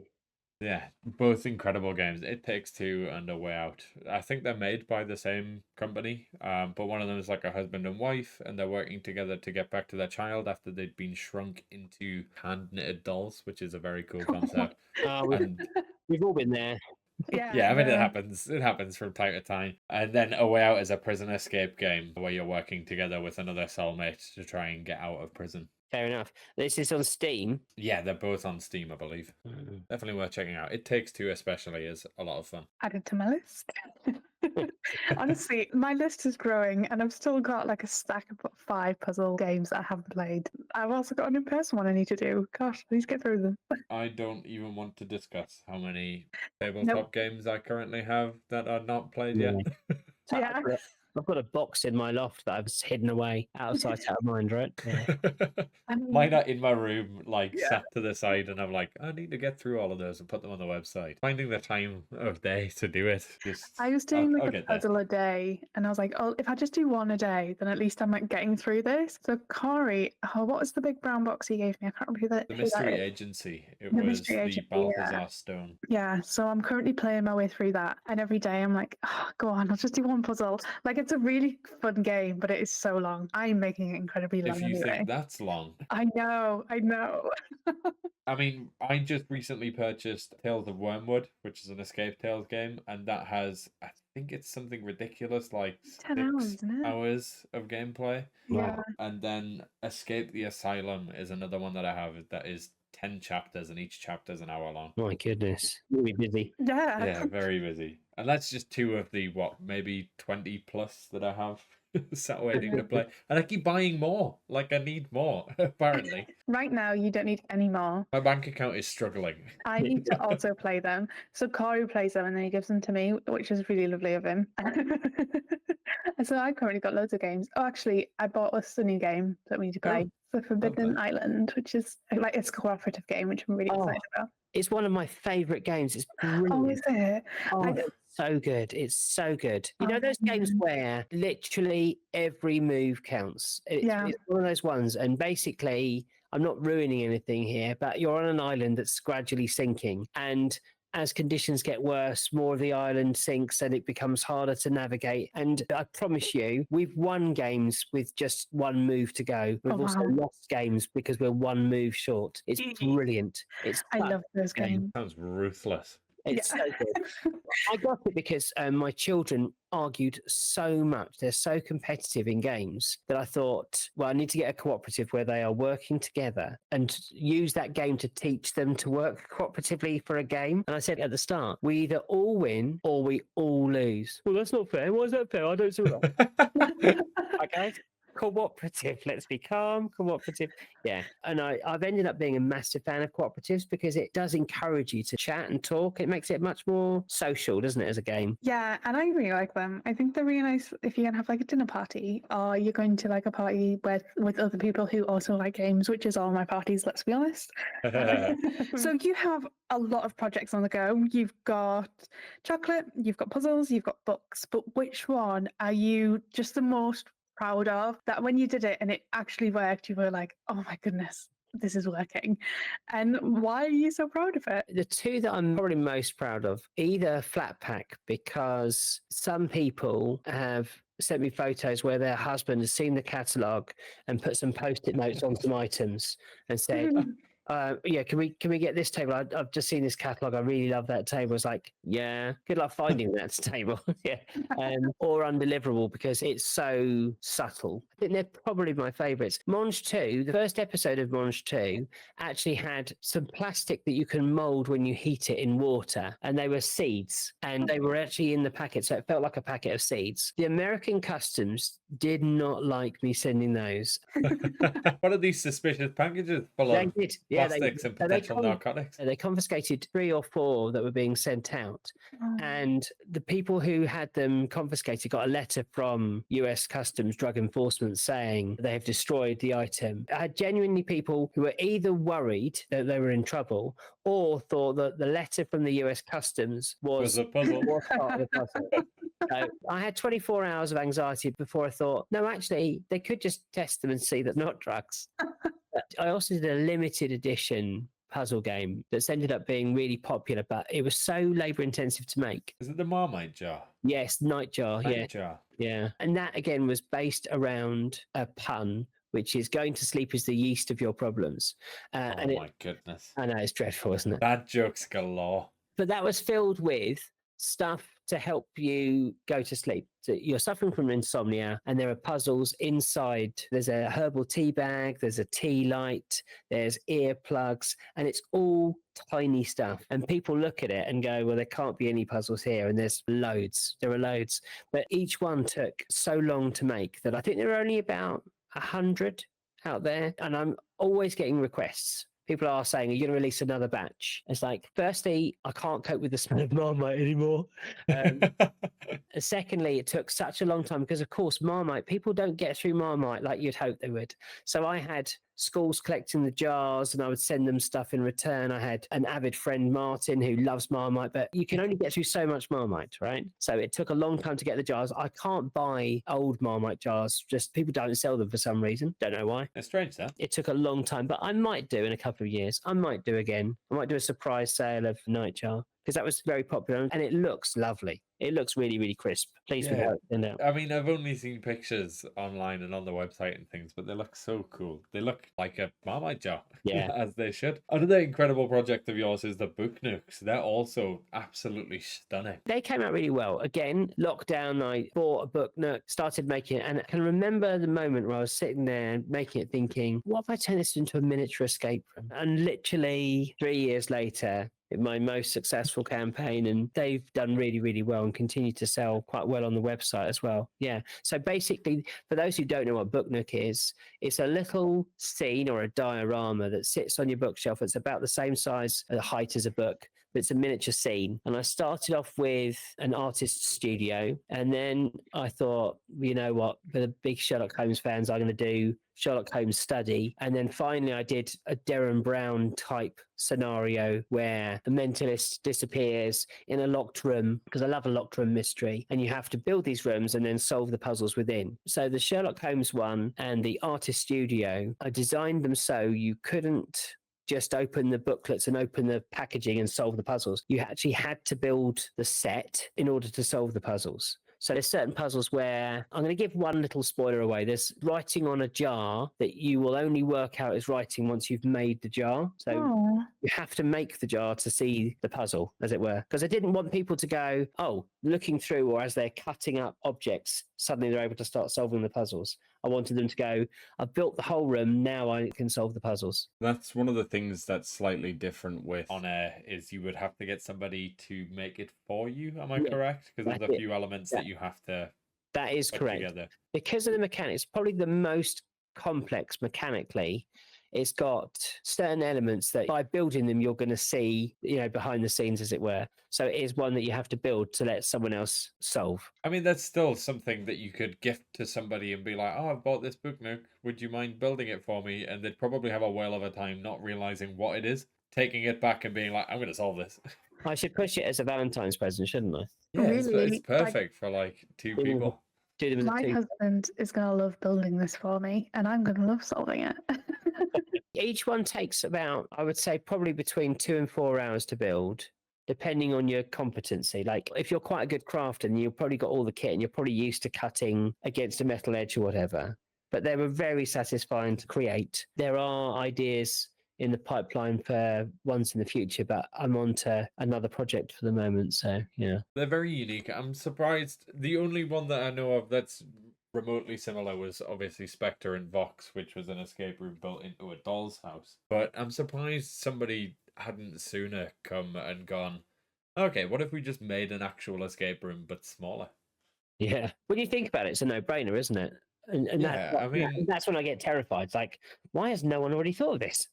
Yeah, both incredible games. It Takes Two and A Way Out. I think they're made by the same company, but one of them is like a husband and wife, and they're working together to get back to their child after they'd been shrunk into hand-knitted dolls, which is a very cool concept. And We've all been there. yeah, I mean, it happens. It happens from time to time. And then A Way Out is a prison escape game where you're working together with another cellmate to try and get out of prison. Fair enough. This is on Steam. Yeah, they're both on Steam, I believe. Definitely worth checking out. It Takes Two especially is a lot of fun. Added to my list. Honestly, my list is growing, and I've still got like a stack of 5 puzzle games that I haven't played. I've also got an in-person one I need to do. Gosh, please get through them. I don't even want to discuss how many tabletop games I currently have that are not played yet. Yeah. I've got a box in my loft that I've hidden away, out of sight, out of mind, right? Yeah. Mine are in my room, like sat to the side, and I'm like, I need to get through all of those and put them on the website. Finding the time of day to do it. I was doing I'll like a get there. puzzle a day, and I was like, oh, if I just do one a day, then at least I'm like getting through this. So Corey, what was the big brown box he gave me? I can't remember who that The who that Mystery is. Agency. It The was Mystery the Agency, Balthazar Stone. Yeah, so I'm currently playing my way through that, and every day I'm like, oh, go on, I'll just do one puzzle. Like, it's a really fun game, but it is so long. I'm making it incredibly long If you anyway. think that's long. I know. I mean, I just recently purchased Tales of Wormwood, which is an Escape Tales game, and that has, I think it's something ridiculous, like 10 hours, isn't it? hours of gameplay. Yeah. And then Escape the Asylum is another one that I have that is 10 chapters, and each chapter is an hour long. My goodness, really busy. Yeah. Yeah, very busy. And that's just 2 of the, maybe 20 plus that I have sat waiting to play. And I keep buying more. Like, I need more, apparently. Right now, you don't need any more. My bank account is struggling. I need to also play them. So Corey plays them and then he gives them to me, which is really lovely of him. And so I currently got loads of games. Oh, actually, I bought us a new game that we need to play. The Forbidden Island, which is like it's a cooperative game, which I'm really excited about. It's one of my favourite games. It's brilliant. Oh, is it? It's so good. It's so good. You know those games where literally every move counts? It's one of those ones. And basically, I'm not ruining anything here, but you're on an island that's gradually sinking. And as conditions get worse, more of the island sinks and it becomes harder to navigate. And I promise you, we've won games with just one move to go. We've also lost games because we're one move short. It's brilliant. I love those games. Sounds ruthless. It's so good. I got it because my children argued so much. They're so competitive in games that I thought, well, I need to get a cooperative where they are working together and use that game to teach them to work cooperatively for a game. And I said at the start, we either all win or we all lose. Well, that's not fair. Why is that fair? I don't see that. Okay. Cooperative. Let's be calm. Cooperative. Yeah. And I've ended up being a massive fan of cooperatives because it does encourage you to chat and talk. It makes it much more social, doesn't it, as a game? Yeah, and I really like them. I think they're really nice if you're going to have like a dinner party or you're going to like a party with other people who also like games, which is all my parties, let's be honest. So you have a lot of projects on the go. You've got chocolate, you've got puzzles, you've got books, but which one are you just the most proud of, that when you did it and it actually worked, you were like, oh my goodness, this is working? And why are you so proud of it? The 2 that I'm probably most proud of, either Flat Pack, because some people have sent me photos where their husband has seen the catalogue and put some post-it notes on some items and said, Yeah, can we get this table? I've just seen this catalog. I really love that table. It's like, yeah, good luck finding that table. Yeah, or undeliverable because it's so subtle. I think they're probably my favourites. Monge 2, the first episode of Monge 2 actually had some plastic that you can mould when you heat it in water, and they were seeds, and they were actually in the packet, so it felt like a packet of seeds. The American customs did not like me sending those. What are these suspicious packages full They of did, yeah. plastics and potential narcotics? They confiscated 3 or 4 that were being sent out, and the people who had them confiscated got a letter from US Customs Drug Enforcement saying they have destroyed the item. I had genuinely people who were either worried that they were in trouble or thought that the letter from the US Customs was a puzzle. part of the puzzle. So I had 24 hours of anxiety before I thought, no, actually, they could just test them and see that not drugs. I also did a limited edition puzzle game that's ended up being really popular, but it was so labor intensive to make. Is it the Marmite jar? Yes, Nightjar. Nightjar. Yeah. And that again was based around a pun, which is going to sleep is the yeast of your problems. Oh my goodness. I know, it's dreadful, isn't it? Bad jokes galore. But that was filled with stuff to help you go to sleep. So you're suffering from insomnia, and there are puzzles inside. There's a herbal tea bag, there's a tea light, there's earplugs, and it's all tiny stuff. And people look at it and go, well, there can't be any puzzles here. And there's loads. There are loads. But each one took so long to make that I think there are only about 100 out there. And I'm always getting requests. People are saying, are you going to release another batch? It's like, firstly, I can't cope with the smell of Marmite anymore. Secondly, it took such a long time because, of course, Marmite, people don't get through Marmite like you'd hope they would. So I had schools collecting the jars and I would send them stuff in return. I had an avid friend, Martin, who loves Marmite, but you can only get through so much Marmite, right? So it took a long time to get the jars. I can't buy old Marmite jars. Just people don't sell them for some reason. Don't know why. It's strange, that. It took a long time, but I might do in a couple of years. I might do again. I might do a surprise sale of Nightjar because that was very popular and it looks lovely. It looks really, really crisp. Please with it. I mean, I've only seen pictures online and on the website and things, but they look so cool. They look like a Marmite jar, as they should. Another incredible project of yours is the book nooks. They're also absolutely stunning. They came out really well. Again, lockdown, I bought a book nook, started making it, and I can remember the moment where I was sitting there making it thinking, what if I turn this into a miniature escape room? And literally 3 years later, my most successful campaign, and they've done really, really well and continue to sell quite well on the website as well. Yeah. So basically, for those who don't know what Book Nook is, it's a little scene or a diorama that sits on your bookshelf. It's about the same size, height as a book, but it's a miniature scene. And I started off with an artist's studio, and then I thought, you know what, for the big Sherlock Holmes fans, I'm going to do Sherlock Holmes study. And then finally I did a Derren Brown type scenario where the mentalist disappears in a locked room, because I love a locked room mystery, and you have to build these rooms and then solve the puzzles within. So the Sherlock Holmes one and the artist studio, I designed them so you couldn't just open the booklets and open the packaging and solve the puzzles. You actually had to build the set in order to solve the puzzles. So there's certain puzzles where, I'm going to give one little spoiler away. There's writing on a jar that you will only work out is writing once you've made the jar. So you have to make the jar to see the puzzle, as it were. Because I didn't want people to go, oh, looking through, or as they're cutting up objects, suddenly they're able to start solving the puzzles. I wanted them to go, I've built the whole room, now I can solve the puzzles. That's one of the things that's slightly different with On Air, is you would have to get somebody to make it for you. Am I correct? Because there's a few elements that you have to That is correct. Together. Because of the mechanics, probably the most complex mechanically. It's got certain elements that by building them, you're going to see, you know, behind the scenes, as it were. So it is one that you have to build to let someone else solve. I mean, that's still something that you could gift to somebody and be like, oh, I've bought this book nook. Would you mind building it for me? And they'd probably have a whale of a time not realizing what it is, taking it back and being like, I'm going to solve this. I should push it as a Valentine's present, shouldn't I? Yeah, it's perfect for like two people. My husband is going to love building this for me, and I'm going to love solving it. Each one takes about, I would say, probably between 2 and 4 hours to build, depending on your competency. Like if you're quite a good crafter and you've probably got all the kit and you're probably used to cutting against a metal edge or whatever, but they were very satisfying to create. There are ideas in the pipeline for ones in the future, but I'm on to another project for the moment. So yeah. They're very unique. I'm surprised. The only one that I know of that's remotely similar was obviously Spectre and Vox, which was an escape room built into a doll's house. But I'm surprised somebody hadn't sooner come and gone, okay, what if we just made an actual escape room but smaller? Yeah. When you think about it, it's a no-brainer, isn't it? And Yeah, I mean, that's when I get terrified. It's like, why has no one already thought of this?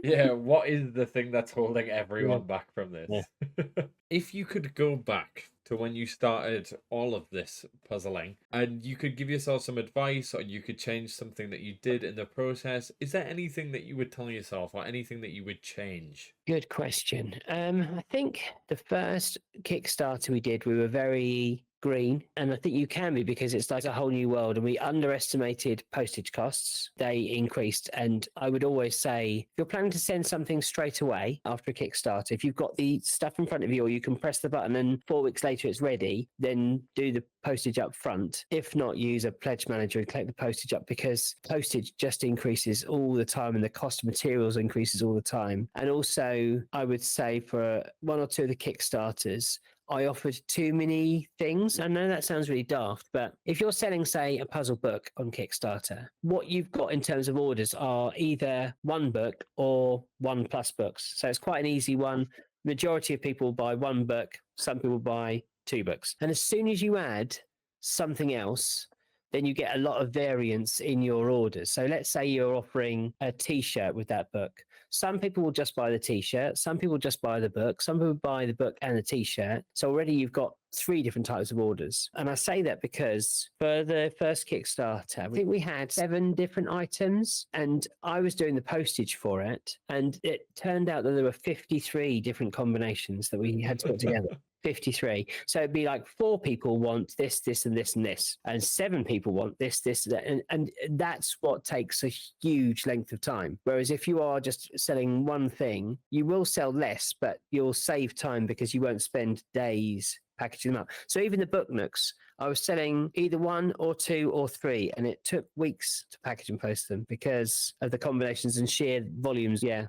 yeah, what is the thing that's holding Yeah. everyone back from this? Yeah. If you could go back to when you started all of this puzzling and you could give yourself some advice or you could change something that you did in the process, is there anything that you would tell yourself or anything that you would change? Good question. I think the first Kickstarter we did, we were very green, and I think you can be because it's like a whole new world, and we underestimated postage costs. They increased, and I would always say if you're planning to send something straight away after a Kickstarter, if you've got the stuff in front of you or you can press the button and 4 weeks later it's ready, then do the postage up front. If not, use a pledge manager and collect the postage up, because postage just increases all the time and the cost of materials increases all the time. And also I would say for one or two of the Kickstarters, I offered too many things. I know that sounds really daft, but if you're selling, say, a puzzle book on Kickstarter, what you've got in terms of orders are either one book or 1+ books. So it's quite an easy one. Majority of people buy one book, some people buy 2 books. And as soon as you add something else, then you get a lot of variance in your orders. So let's say you're offering a t-shirt with that book. Some people will just buy the t-shirt, some people just buy the book, some people buy the book and the t-shirt. So already you've got 3 different types of orders. And I say that because for the first Kickstarter, I think we had 7 different items and I was doing the postage for it. And it turned out that there were 53 different combinations that we had to put together. 53. So it'd be like 4 people want this, this, and this, and this, and 7 people want this, this, that, and that's what takes a huge length of time. Whereas if you are just selling one thing, you will sell less, but you'll save time because you won't spend days packaging them up. So even the book nooks, I was selling either 1 or 2 or 3, and it took weeks to package and post them because of the combinations and sheer volumes. Yeah.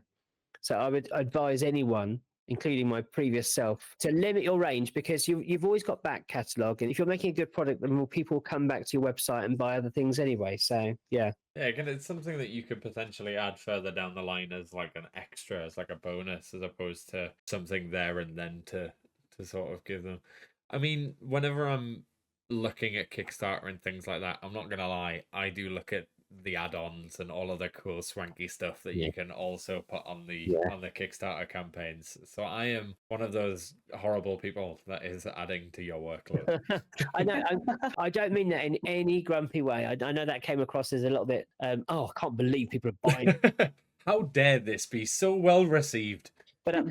So I would advise anyone, including my previous self, to limit your range, because you've always got back catalogue, and if you're making a good product, then more people will come back to your website and buy other things anyway. So yeah. Yeah, again, it's something that you could potentially add further down the line as like an extra, as like a bonus, as opposed to something there and then to sort of give them. I mean, whenever I'm looking at Kickstarter and things like that, I'm not gonna lie, I do look at the add-ons and all of the cool swanky stuff that you can also put on the Kickstarter campaigns. So I am one of those horrible people that is adding to your workload. I know. I don't mean that in any grumpy way. I know that came across as a little bit. Oh, I can't believe people are buying. How dare this be so well received? But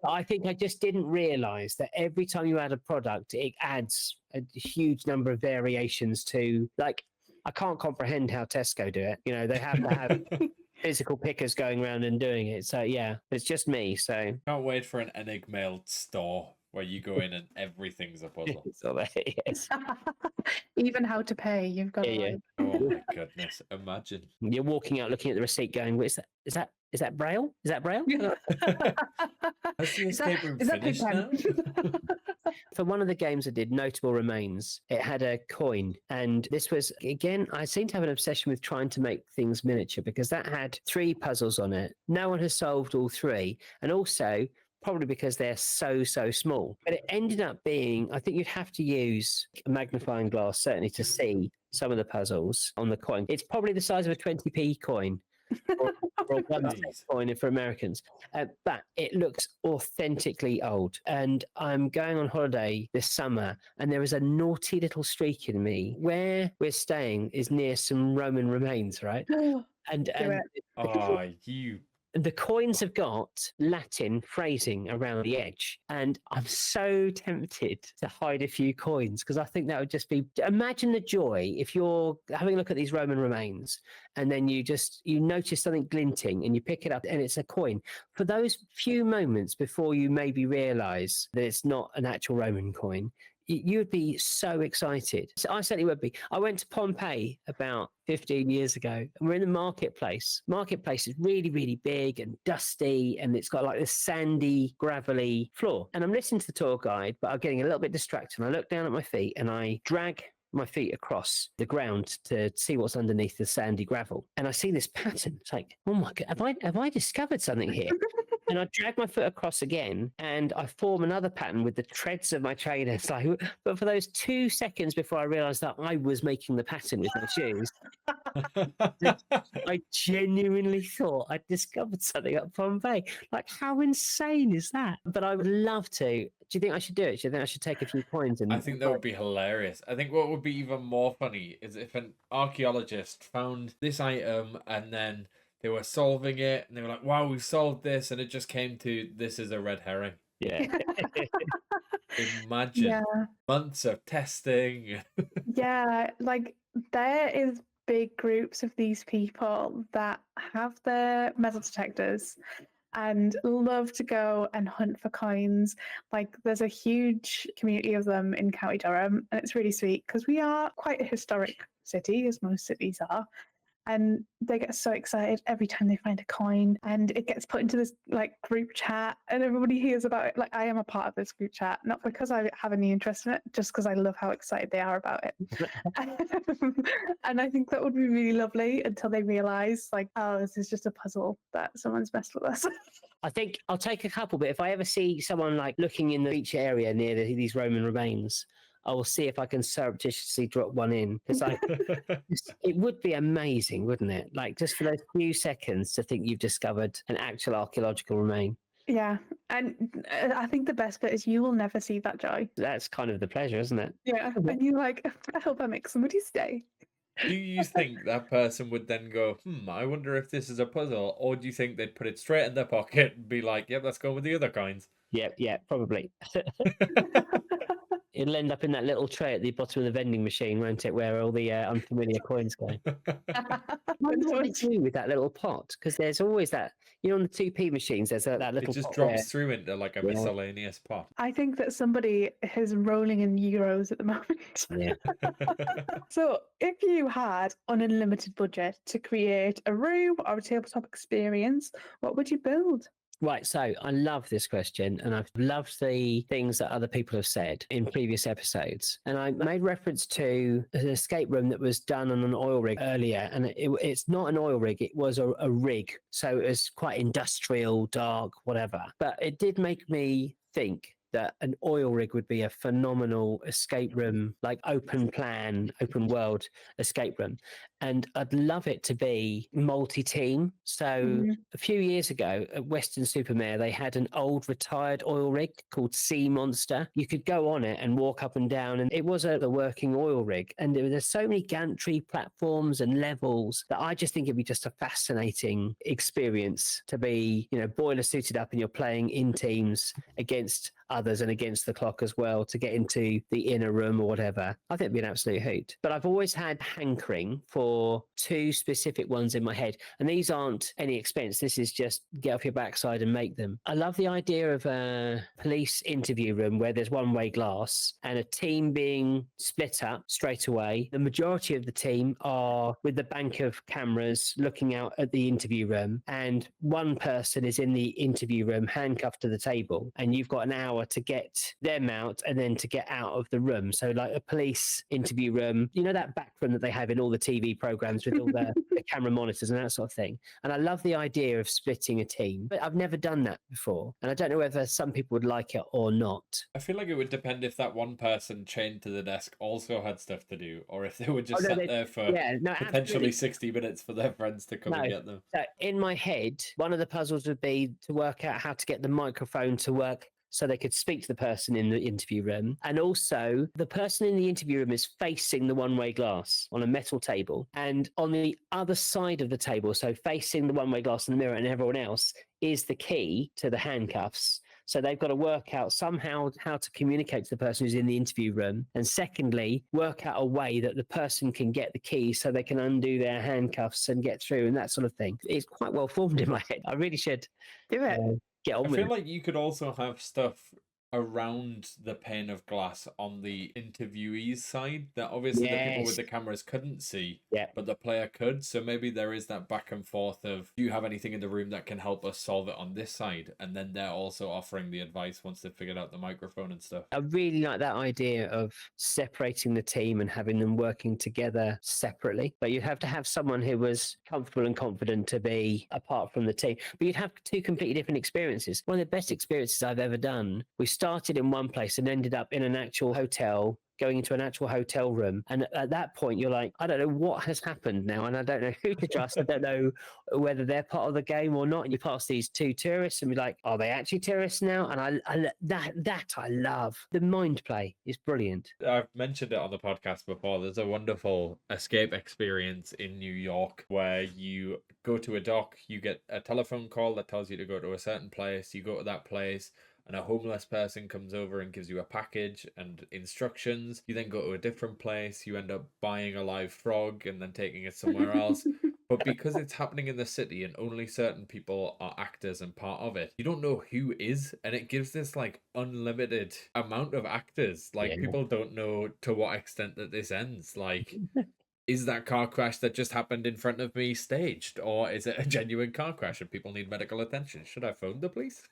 I think I just didn't realise that every time you add a product, it adds a huge number of variations to, like, I can't comprehend how Tesco do it. You know, they have to have physical pickers going around and doing it. So yeah, it's just me. So can't wait for an Enigmailed store where you go in and everything's a puzzle. So yes. Even how to pay, you've got. Yeah. Oh my goodness! Imagine you're walking out looking at the receipt, going, "Is that Braille? Is that Braille?" Has the escape room finished now? For one of the games I did, Notable Remains, it had a coin. And this was, again, I seem to have an obsession with trying to make things miniature, because that had 3 puzzles on it. No one has solved all 3. And also, probably because they're so small. But it ended up being, I think you'd have to use a magnifying glass, certainly, to see some of the puzzles on the coin. It's probably the size of a 20p coin. or a 1 cent coin for Americans, but it looks authentically old. And I'm going on holiday this summer, and there is a naughty little streak in me. Where we're staying is near some Roman remains, right? And you. The coins have got Latin phrasing around the edge, and I'm so tempted to hide a few coins, because I think that would just be, imagine the joy if you're having a look at these Roman remains and then you notice something glinting and you pick it up and it's a coin. For those few moments before you maybe realize that it's not an actual Roman coin, you would be so excited. So I certainly would be. I went to Pompeii about 15 years ago, and we're in the marketplace. Marketplace is really, really big and dusty, and it's got like this sandy, gravelly floor. And I'm listening to the tour guide, but I'm getting a little bit distracted. And I look down at my feet and I drag my feet across the ground to see what's underneath the sandy gravel. And I see this pattern. It's like, oh my God, have I discovered something here? And I drag my foot across again, and I form another pattern with the treads of my trainers. Like, but for those 2 seconds before I realised that I was making the pattern with my shoes, I genuinely thought I'd discovered something at Pompeii. Like, how insane is that? But I would love to. Do you think I should do it? Do you think I should take a few coins? And I think that would be hilarious. I think what would be even more funny is if an archaeologist found this item and then they were solving it and they were like, wow, we solved this, and it just came to this is a red herring. Yeah. Imagine Yeah. months of testing. Yeah, like there is big groups of these people that have their metal detectors and love to go and hunt for coins. Like there's a huge community of them in County Durham, and it's really sweet because we are quite a historic city, as most cities are. And they get so excited every time they find a coin, and it gets put into this like group chat, and everybody hears about it. Like I am a part of this group chat, not because I have any interest in it, just because I love how excited they are about it. And I think that would be really lovely until they realise, like, oh, this is just a puzzle that someone's messed with us. I think I'll take a couple, but if I ever see someone like looking in the beach area near these Roman remains, I will see if I can surreptitiously drop one in, because it would be amazing, wouldn't it? Like just for those few seconds to think you've discovered an actual archaeological remain. Yeah, and I think the best bit is you will never see that joy. That's kind of the pleasure, isn't it? Yeah, and you're like, I hope I make somebody's day. Do you think that person would then go, I wonder if this is a puzzle? Or do you think they'd put it straight in their pocket and be like, yep, let's go with the other coins? Yeah, probably. It'll end up in that little tray at the bottom of the vending machine, won't it, where all the unfamiliar coins go. I wonder what they do with that little pot, because there's always that, on the 2p machines, there's that little It just pot drops through into like a Yeah. miscellaneous pot. I think that somebody is rolling in euros at the moment. Yeah. So, if you had an unlimited budget to create a room or a tabletop experience, what would you build? Right, so I love this question, and I've loved the things that other people have said in previous episodes. And I made reference to an escape room that was done on an oil rig earlier, and it's not an oil rig, it was a rig. So it was quite industrial, dark, whatever. But it did make me think that an oil rig would be a phenomenal escape room, like open plan, open world escape room. And I'd love it to be multi-team. So a few years ago at Weston-super-Mare, they had an old retired oil rig called Sea Monster. You could go on it and walk up and down, and it was a working oil rig. And there's so many gantry platforms and levels that I just think it'd be just a fascinating experience to be, boiler suited up, and you're playing in teams against others and against the clock as well to get into the inner room or whatever. I think it'd be an absolute hoot. But I've always had hankering for two specific ones in my head, and these aren't any expense. This is just get off your backside and make them. I love the idea of a police interview room where there's one-way glass and a team being split up straight away. The majority of the team are with the bank of cameras looking out at the interview room, and one person is in the interview room handcuffed to the table, and you've got an hour to get them out and then to get out of the room. So like a police interview room, that back room that they have in all the TV programs with all the camera monitors and that sort of thing. And I love the idea of splitting a team, but I've never done that before. And I don't know whether some people would like it or not. I feel like it would depend if that one person chained to the desk also had stuff to do, or if they were just sat there for potentially absolutely. 60 minutes for their friends to come and get them. So in my head, one of the puzzles would be to work out how to get the microphone to work so they could speak to the person in the interview room. And also, the person in the interview room is facing the one-way glass on a metal table. And on the other side of the table, so facing the one-way glass in the mirror and everyone else, is the key to the handcuffs. So they've got to work out somehow how to communicate to the person who's in the interview room. And secondly, work out a way that the person can get the key so they can undo their handcuffs and get through and that sort of thing. It's quite well formed in my head. I really should Do it. get on with it. I feel like you could also have stuff around the pane of glass on the interviewee's side that obviously the people with Yes. the cameras couldn't see, Yeah. but the player could. So maybe there is that back and forth of, do you have anything in the room that can help us solve it on this side? And then they're also offering the advice once they've figured out the microphone and stuff. I really like that idea of separating the team and having them working together separately. But you'd have to have someone who was comfortable and confident to be apart from the team. But you'd have two completely different experiences. One of the best experiences I've ever done, we started in one place and ended up in an actual hotel, going into an actual hotel room. And at that point, you're like, I don't know what has happened now. And I don't know who to trust. I don't know whether they're part of the game or not. And you pass these two tourists and be like, are they actually tourists now? And that I love. The mind play is brilliant. I've mentioned it on the podcast before. There's a wonderful escape experience in New York where you go to a dock, you get a telephone call that tells you to go to a certain place, you go to that place, and a homeless person comes over and gives you a package and instructions. You then go to a different place, you end up buying a live frog and then taking it somewhere else. But because it's happening in the city and only certain people are actors and part of it, you don't know who is. And it gives this like unlimited amount of actors. Like Yeah. people don't know to what extent that this ends. Like, is that car crash that just happened in front of me staged? Or is it a genuine car crash and people need medical attention? Should I phone the police?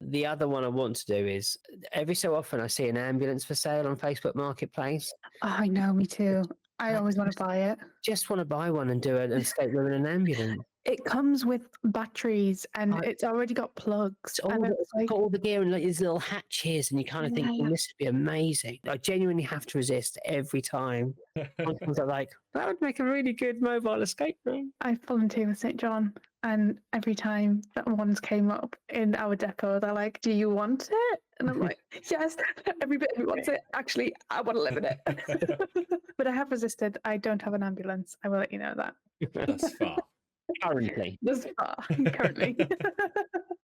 The other one I want to do is every so often I see an ambulance for sale on Facebook Marketplace. Oh, I know, me too. I always want to buy it. Just want to buy one and do an escape room in an ambulance. It comes with batteries and it's already got plugs. It's all And the, it's it's like, got all the gear and like these little hatches, and you kind of think, Yeah. well, this would be amazing. I genuinely have to resist every time. Sometimes I'm like, that would make a really good mobile escape room. I volunteer with St. John, and every time that ones came up in our depot, they're like, do you want it? And I'm like, yes, every bit of me wants it. Actually, I want to live in it. But I have resisted. I don't have an ambulance. I will let you know that. Thus far. Currently. Thus far, currently.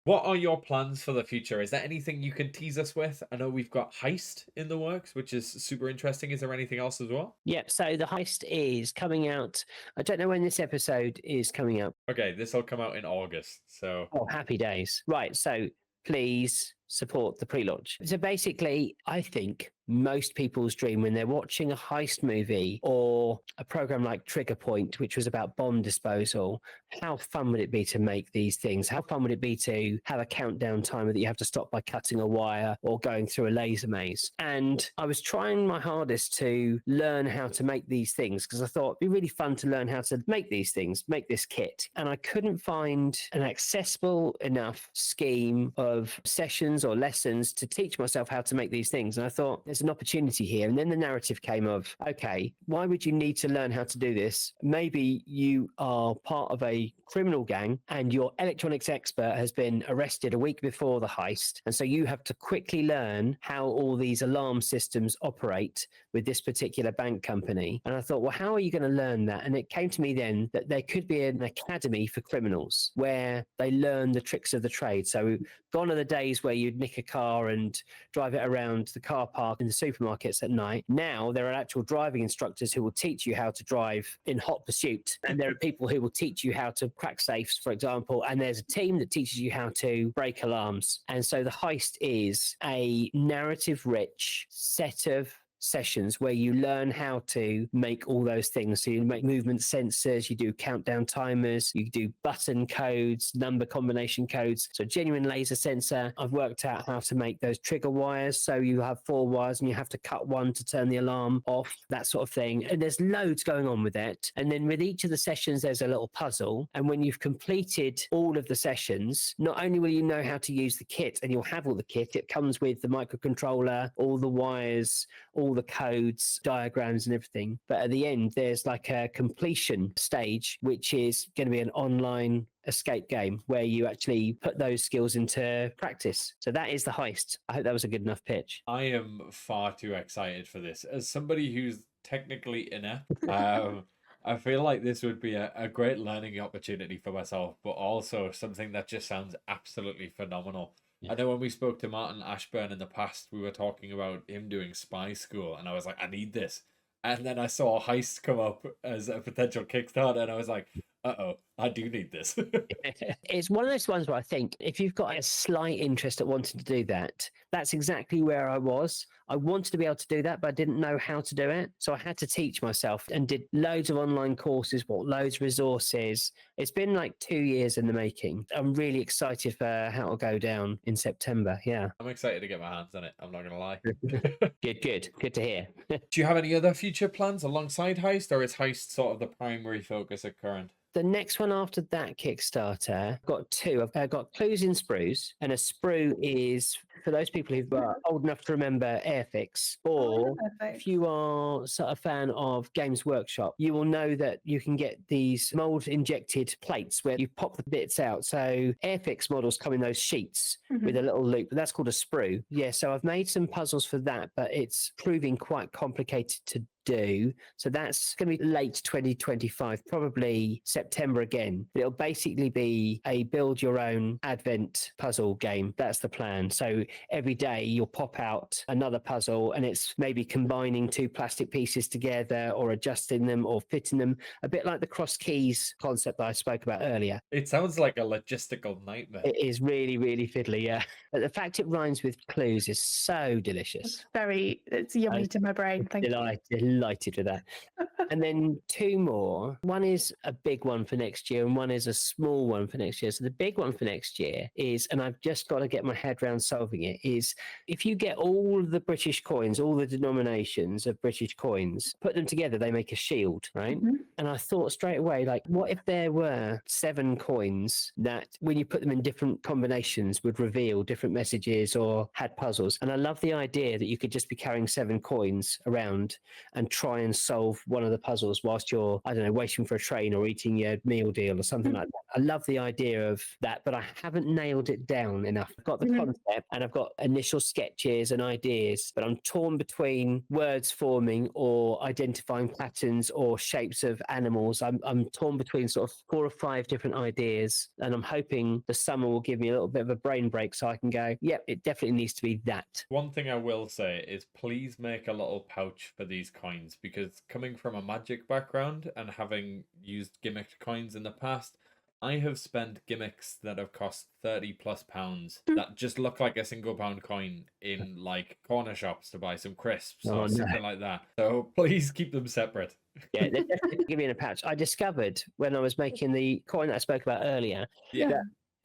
What are your plans for the future? Is there anything you can tease us with? I know we've got Heist in the works, which is super interesting. Is there anything else as well? Yep. So the heist is coming out. I don't know when this episode is coming up. Okay, this will come out in August. So Oh, happy days. Right. So please support the pre-launch. So basically, I think most people's dream when they're watching a heist movie or a program like Trigger Point, which was about bomb disposal, how fun would it be to make these things? How fun would it be to have a countdown timer that you have to stop by cutting a wire or going through a laser maze? And I was trying my hardest to learn how to make these things because I thought it'd be really fun to learn how to make these things, make this kit. And I couldn't find an accessible enough scheme of sessions or lessons to teach myself how to make these things. And I thought there's an opportunity here. And then the narrative came of, okay, why would you need to learn how to do this? Maybe you are part of a criminal gang and your electronics expert has been arrested a week before the heist. And so you have to quickly learn how all these alarm systems operate with this particular bank company. And I thought, well, how are you going to learn that? And it came to me then that there could be an academy for criminals where they learn the tricks of the trade. So gone are the days where you'd nick a car and drive it around the car park in the supermarkets at night. Now there are actual driving instructors who will teach you how to drive in hot pursuit. And there are people who will teach you how to crack safes, for example. And there's a team that teaches you how to break alarms. And so the heist is a narrative-rich set of sessions where you learn how to make all those things. So you make movement sensors, you do countdown timers, you do button codes, number combination codes. So genuine laser sensor. I've worked out how to make those trigger wires. So you have 4 wires and you have to cut one to turn the alarm off, that sort of thing. And there's loads going on with it. And then with each of the sessions, there's a little puzzle. And when you've completed all of the sessions, not only will you know how to use the kit and you'll have all the kit, it comes with the microcontroller, all the wires, all the codes, diagrams and everything. But at the end, there's like a completion stage, which is going to be an online escape game where you actually put those skills into practice. So that is the heist. I hope that was a good enough pitch. I am far too excited for this. As somebody who's technically inept, I feel like this would be a great learning opportunity for myself, but also something that just sounds absolutely phenomenal. Yeah. I know when we spoke to Martin Ashburn in the past, we were talking about him doing spy school, and I was like, I need this. And then I saw Heist come up as a potential Kickstarter, and I was like, uh-oh, I do need this. It's one of those ones where I think if you've got a slight interest at wanting to do that, that's exactly where I was. I wanted to be able to do that, but I didn't know how to do it. So I had to teach myself and did loads of online courses, bought loads of resources. It's been like 2 years in the making. I'm really excited for how it'll go down in September. Yeah. I'm excited to get my hands on it. I'm not going to lie. Good to hear. Do you have any other future plans alongside Heist, or is Heist sort of the primary focus at current? The next one after that Kickstarter, I've got two. I've got Clues in Sprues, and a sprue is for those people who are old enough to remember Airfix, or if you are sort of a fan of Games Workshop, you will know that you can get these mold injected plates where you pop the bits out. So Airfix models come in those sheets with a little loop, but that's called a sprue. Yeah, so I've made some puzzles for that, but it's proving quite complicated to do. So that's going to be late 2025, probably September again. It'll basically be a build your own advent puzzle game. That's the plan. So every day you'll pop out another puzzle, and it's maybe combining two plastic pieces together or adjusting them or fitting them, a bit like the cross keys concept that I spoke about earlier. It sounds like a logistical nightmare. It is really, really fiddly, yeah. But the fact it rhymes with clues is so delicious. It's yummy to my brain. Thank you. Delighted with that. And then two more. One is a big one for next year, and one is a small one for next year. So the big one for next year is, and I've just got to get my head around solving it, is if you get all the British coins, all the denominations of British coins, put them together, they make a shield, right? And I thought straight away, like, what if there were 7 coins that, when you put them in different combinations, would reveal different messages or had puzzles? And I love the idea that you could just be carrying 7 coins around and try and solve one of the puzzles whilst you're, I don't know, waiting for a train or eating your meal deal or something like that. I love the idea of that, but I haven't nailed it down enough. I've got the concept and I've got initial sketches and ideas, but I'm torn between words forming or identifying patterns or shapes of animals. I'm torn between sort of 4 or 5 different ideas, and I'm hoping the summer will give me a little bit of a brain break so I can go, yep, it definitely needs to be that. One thing I will say is please make a little pouch for these coins, because coming from a Magic background and having used gimmicked coins in the past, I have spent gimmicks that have cost £30+ that just look like a £1 coin in like corner shops to buy some crisps or something like that. So please keep them separate. Yeah, they're definitely give me in a pouch. I discovered when I was making the coin that I spoke about earlier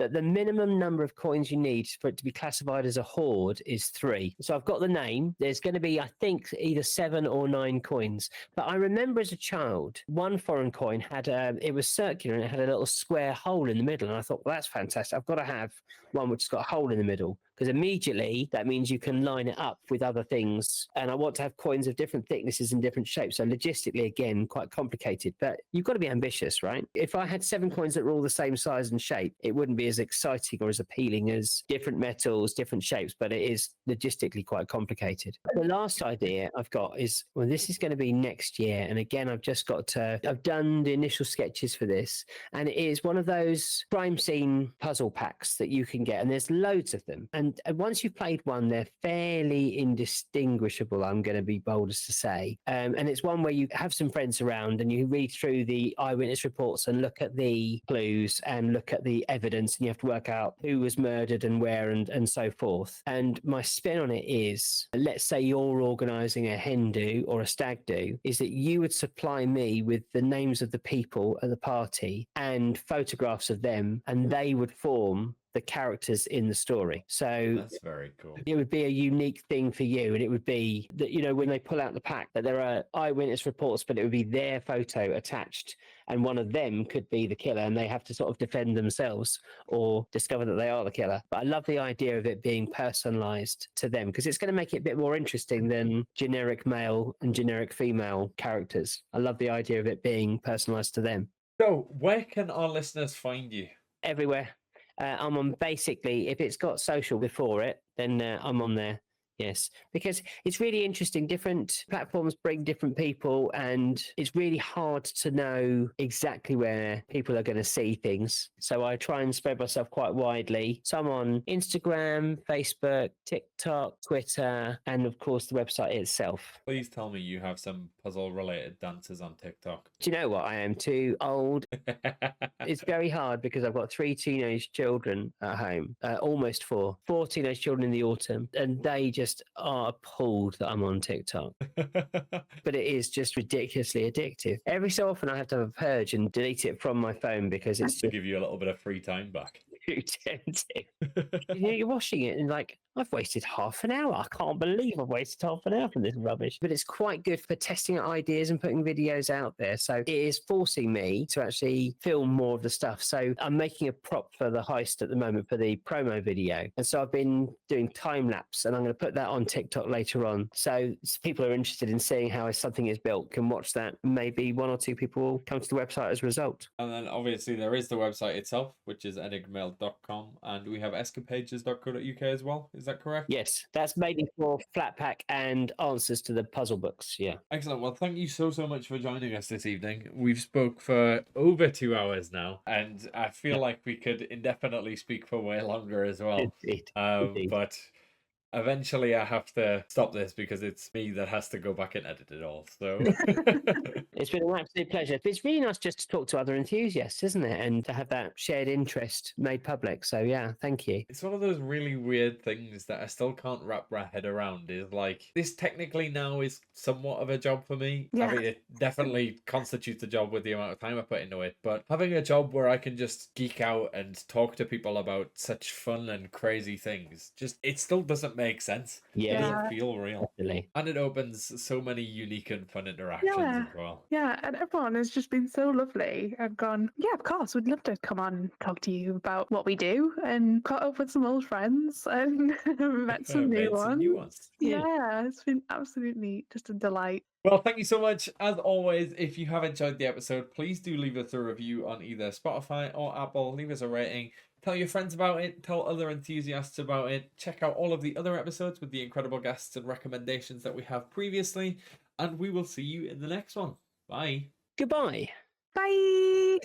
that the minimum number of coins you need for it to be classified as a hoard is 3. So I've got the name. There's going to be, I think, either 7 or 9 coins. But I remember as a child, one foreign coin had it was circular and it had a little square hole in the middle. And I thought, well, that's fantastic. I've got to have one which has got a hole in the middle, because immediately that means you can line it up with other things. And I want to have coins of different thicknesses and different shapes. So logistically, again, quite complicated, but you've got to be ambitious, right? If I had 7 coins that were all the same size and shape, it wouldn't be as exciting or as appealing as different metals, different shapes, but it is logistically quite complicated. The last idea I've got is, well, this is going to be next year. And again, I've done the initial sketches for this, and it is one of those crime scene puzzle packs that you can get, and there's loads of them. And once you've played one, they're fairly indistinguishable, I'm going to be bold as to say. And it's one where you have some friends around and you read through the eyewitness reports and look at the clues and look at the evidence, and you have to work out who was murdered and where and so forth. And my spin on it is, let's say you're organising a hen do or a stag do, is that you would supply me with the names of the people at the party and photographs of them, and they would form the characters in the story. So that's very cool. It would be a unique thing for you, and it would be that, you know, when they pull out the pack, that there are eyewitness reports, but it would be their photo attached, and one of them could be the killer, and they have to sort of defend themselves or discover that they are the killer. But I love the idea of it being personalized to them, because it's going to make it a bit more interesting than generic male and generic female characters. I love the idea of it being personalized to them. So where can our listeners find you? Everywhere. I'm on, basically, if it's got social before it, then I'm on there. Yes, because it's really interesting. Different platforms bring different people, and it's really hard to know exactly where people are going to see things. So I try and spread myself quite widely. So I'm on Instagram, Facebook, TikTok, Twitter, and of course the website itself. Please tell me you have some puzzle-related dances on TikTok. Do you know what? I am too old. It's very hard because I've got 3 teenage children at home, almost 4 teenage children in the autumn, and they just are appalled that I'm on TikTok. But it is just ridiculously addictive. Every so often I have to have a purge and delete it from my phone because it's To just give you a little bit of free time back. too tempting. You're watching it and like, I've wasted half an hour. I can't believe I've wasted half an hour from this rubbish. But it's quite good for testing out ideas and putting videos out there. So it is forcing me to actually film more of the stuff. So I'm making a prop for the heist at the moment for the promo video. And so I've been doing time lapse, and I'm going to put that on TikTok later on. So people are interested in seeing how something is built can watch that. Maybe 1 or 2 people will come to the website as a result. And then obviously there is the website itself, which is enigmailed.com, and we have escapages.co.uk as well. Is that correct? Yes, that's mainly for flat pack and answers to the puzzle books. Yeah. Excellent. Well, thank you so much for joining us this evening. We've spoke for over 2 hours now, and I feel like we could indefinitely speak for way longer as well. Indeed. But eventually I have to stop this because it's me that has to go back and edit it all. So It's been an absolute pleasure. It's really nice just to talk to other enthusiasts, isn't it? And to have that shared interest made public. So yeah, thank you. it's one of those really weird things that I still can't wrap my head around. Is like, this technically now is somewhat of a job for me. Yeah. I mean, it definitely constitutes a job with the amount of time I put into it. But having a job where I can just geek out and talk to people about such fun and crazy things, just, it still doesn't make sense. It Yeah, doesn't feel real. definitely. And it opens so many unique and fun interactions Yeah. as well. Yeah, and everyone has just been so lovely. I've gone, yeah, of course, we'd love to come on and talk to you about what we do, and caught up with some old friends and met some new ones. Yeah. Yeah, it's been absolutely just a delight. Well, thank you so much. As always, if you have enjoyed the episode, please do leave us a review on either Spotify or Apple. Leave us a rating. Tell your friends about it. Tell other enthusiasts about it. Check out all of the other episodes with the incredible guests and recommendations that we have previously. And we will see you in the next one. Bye. Goodbye. Bye.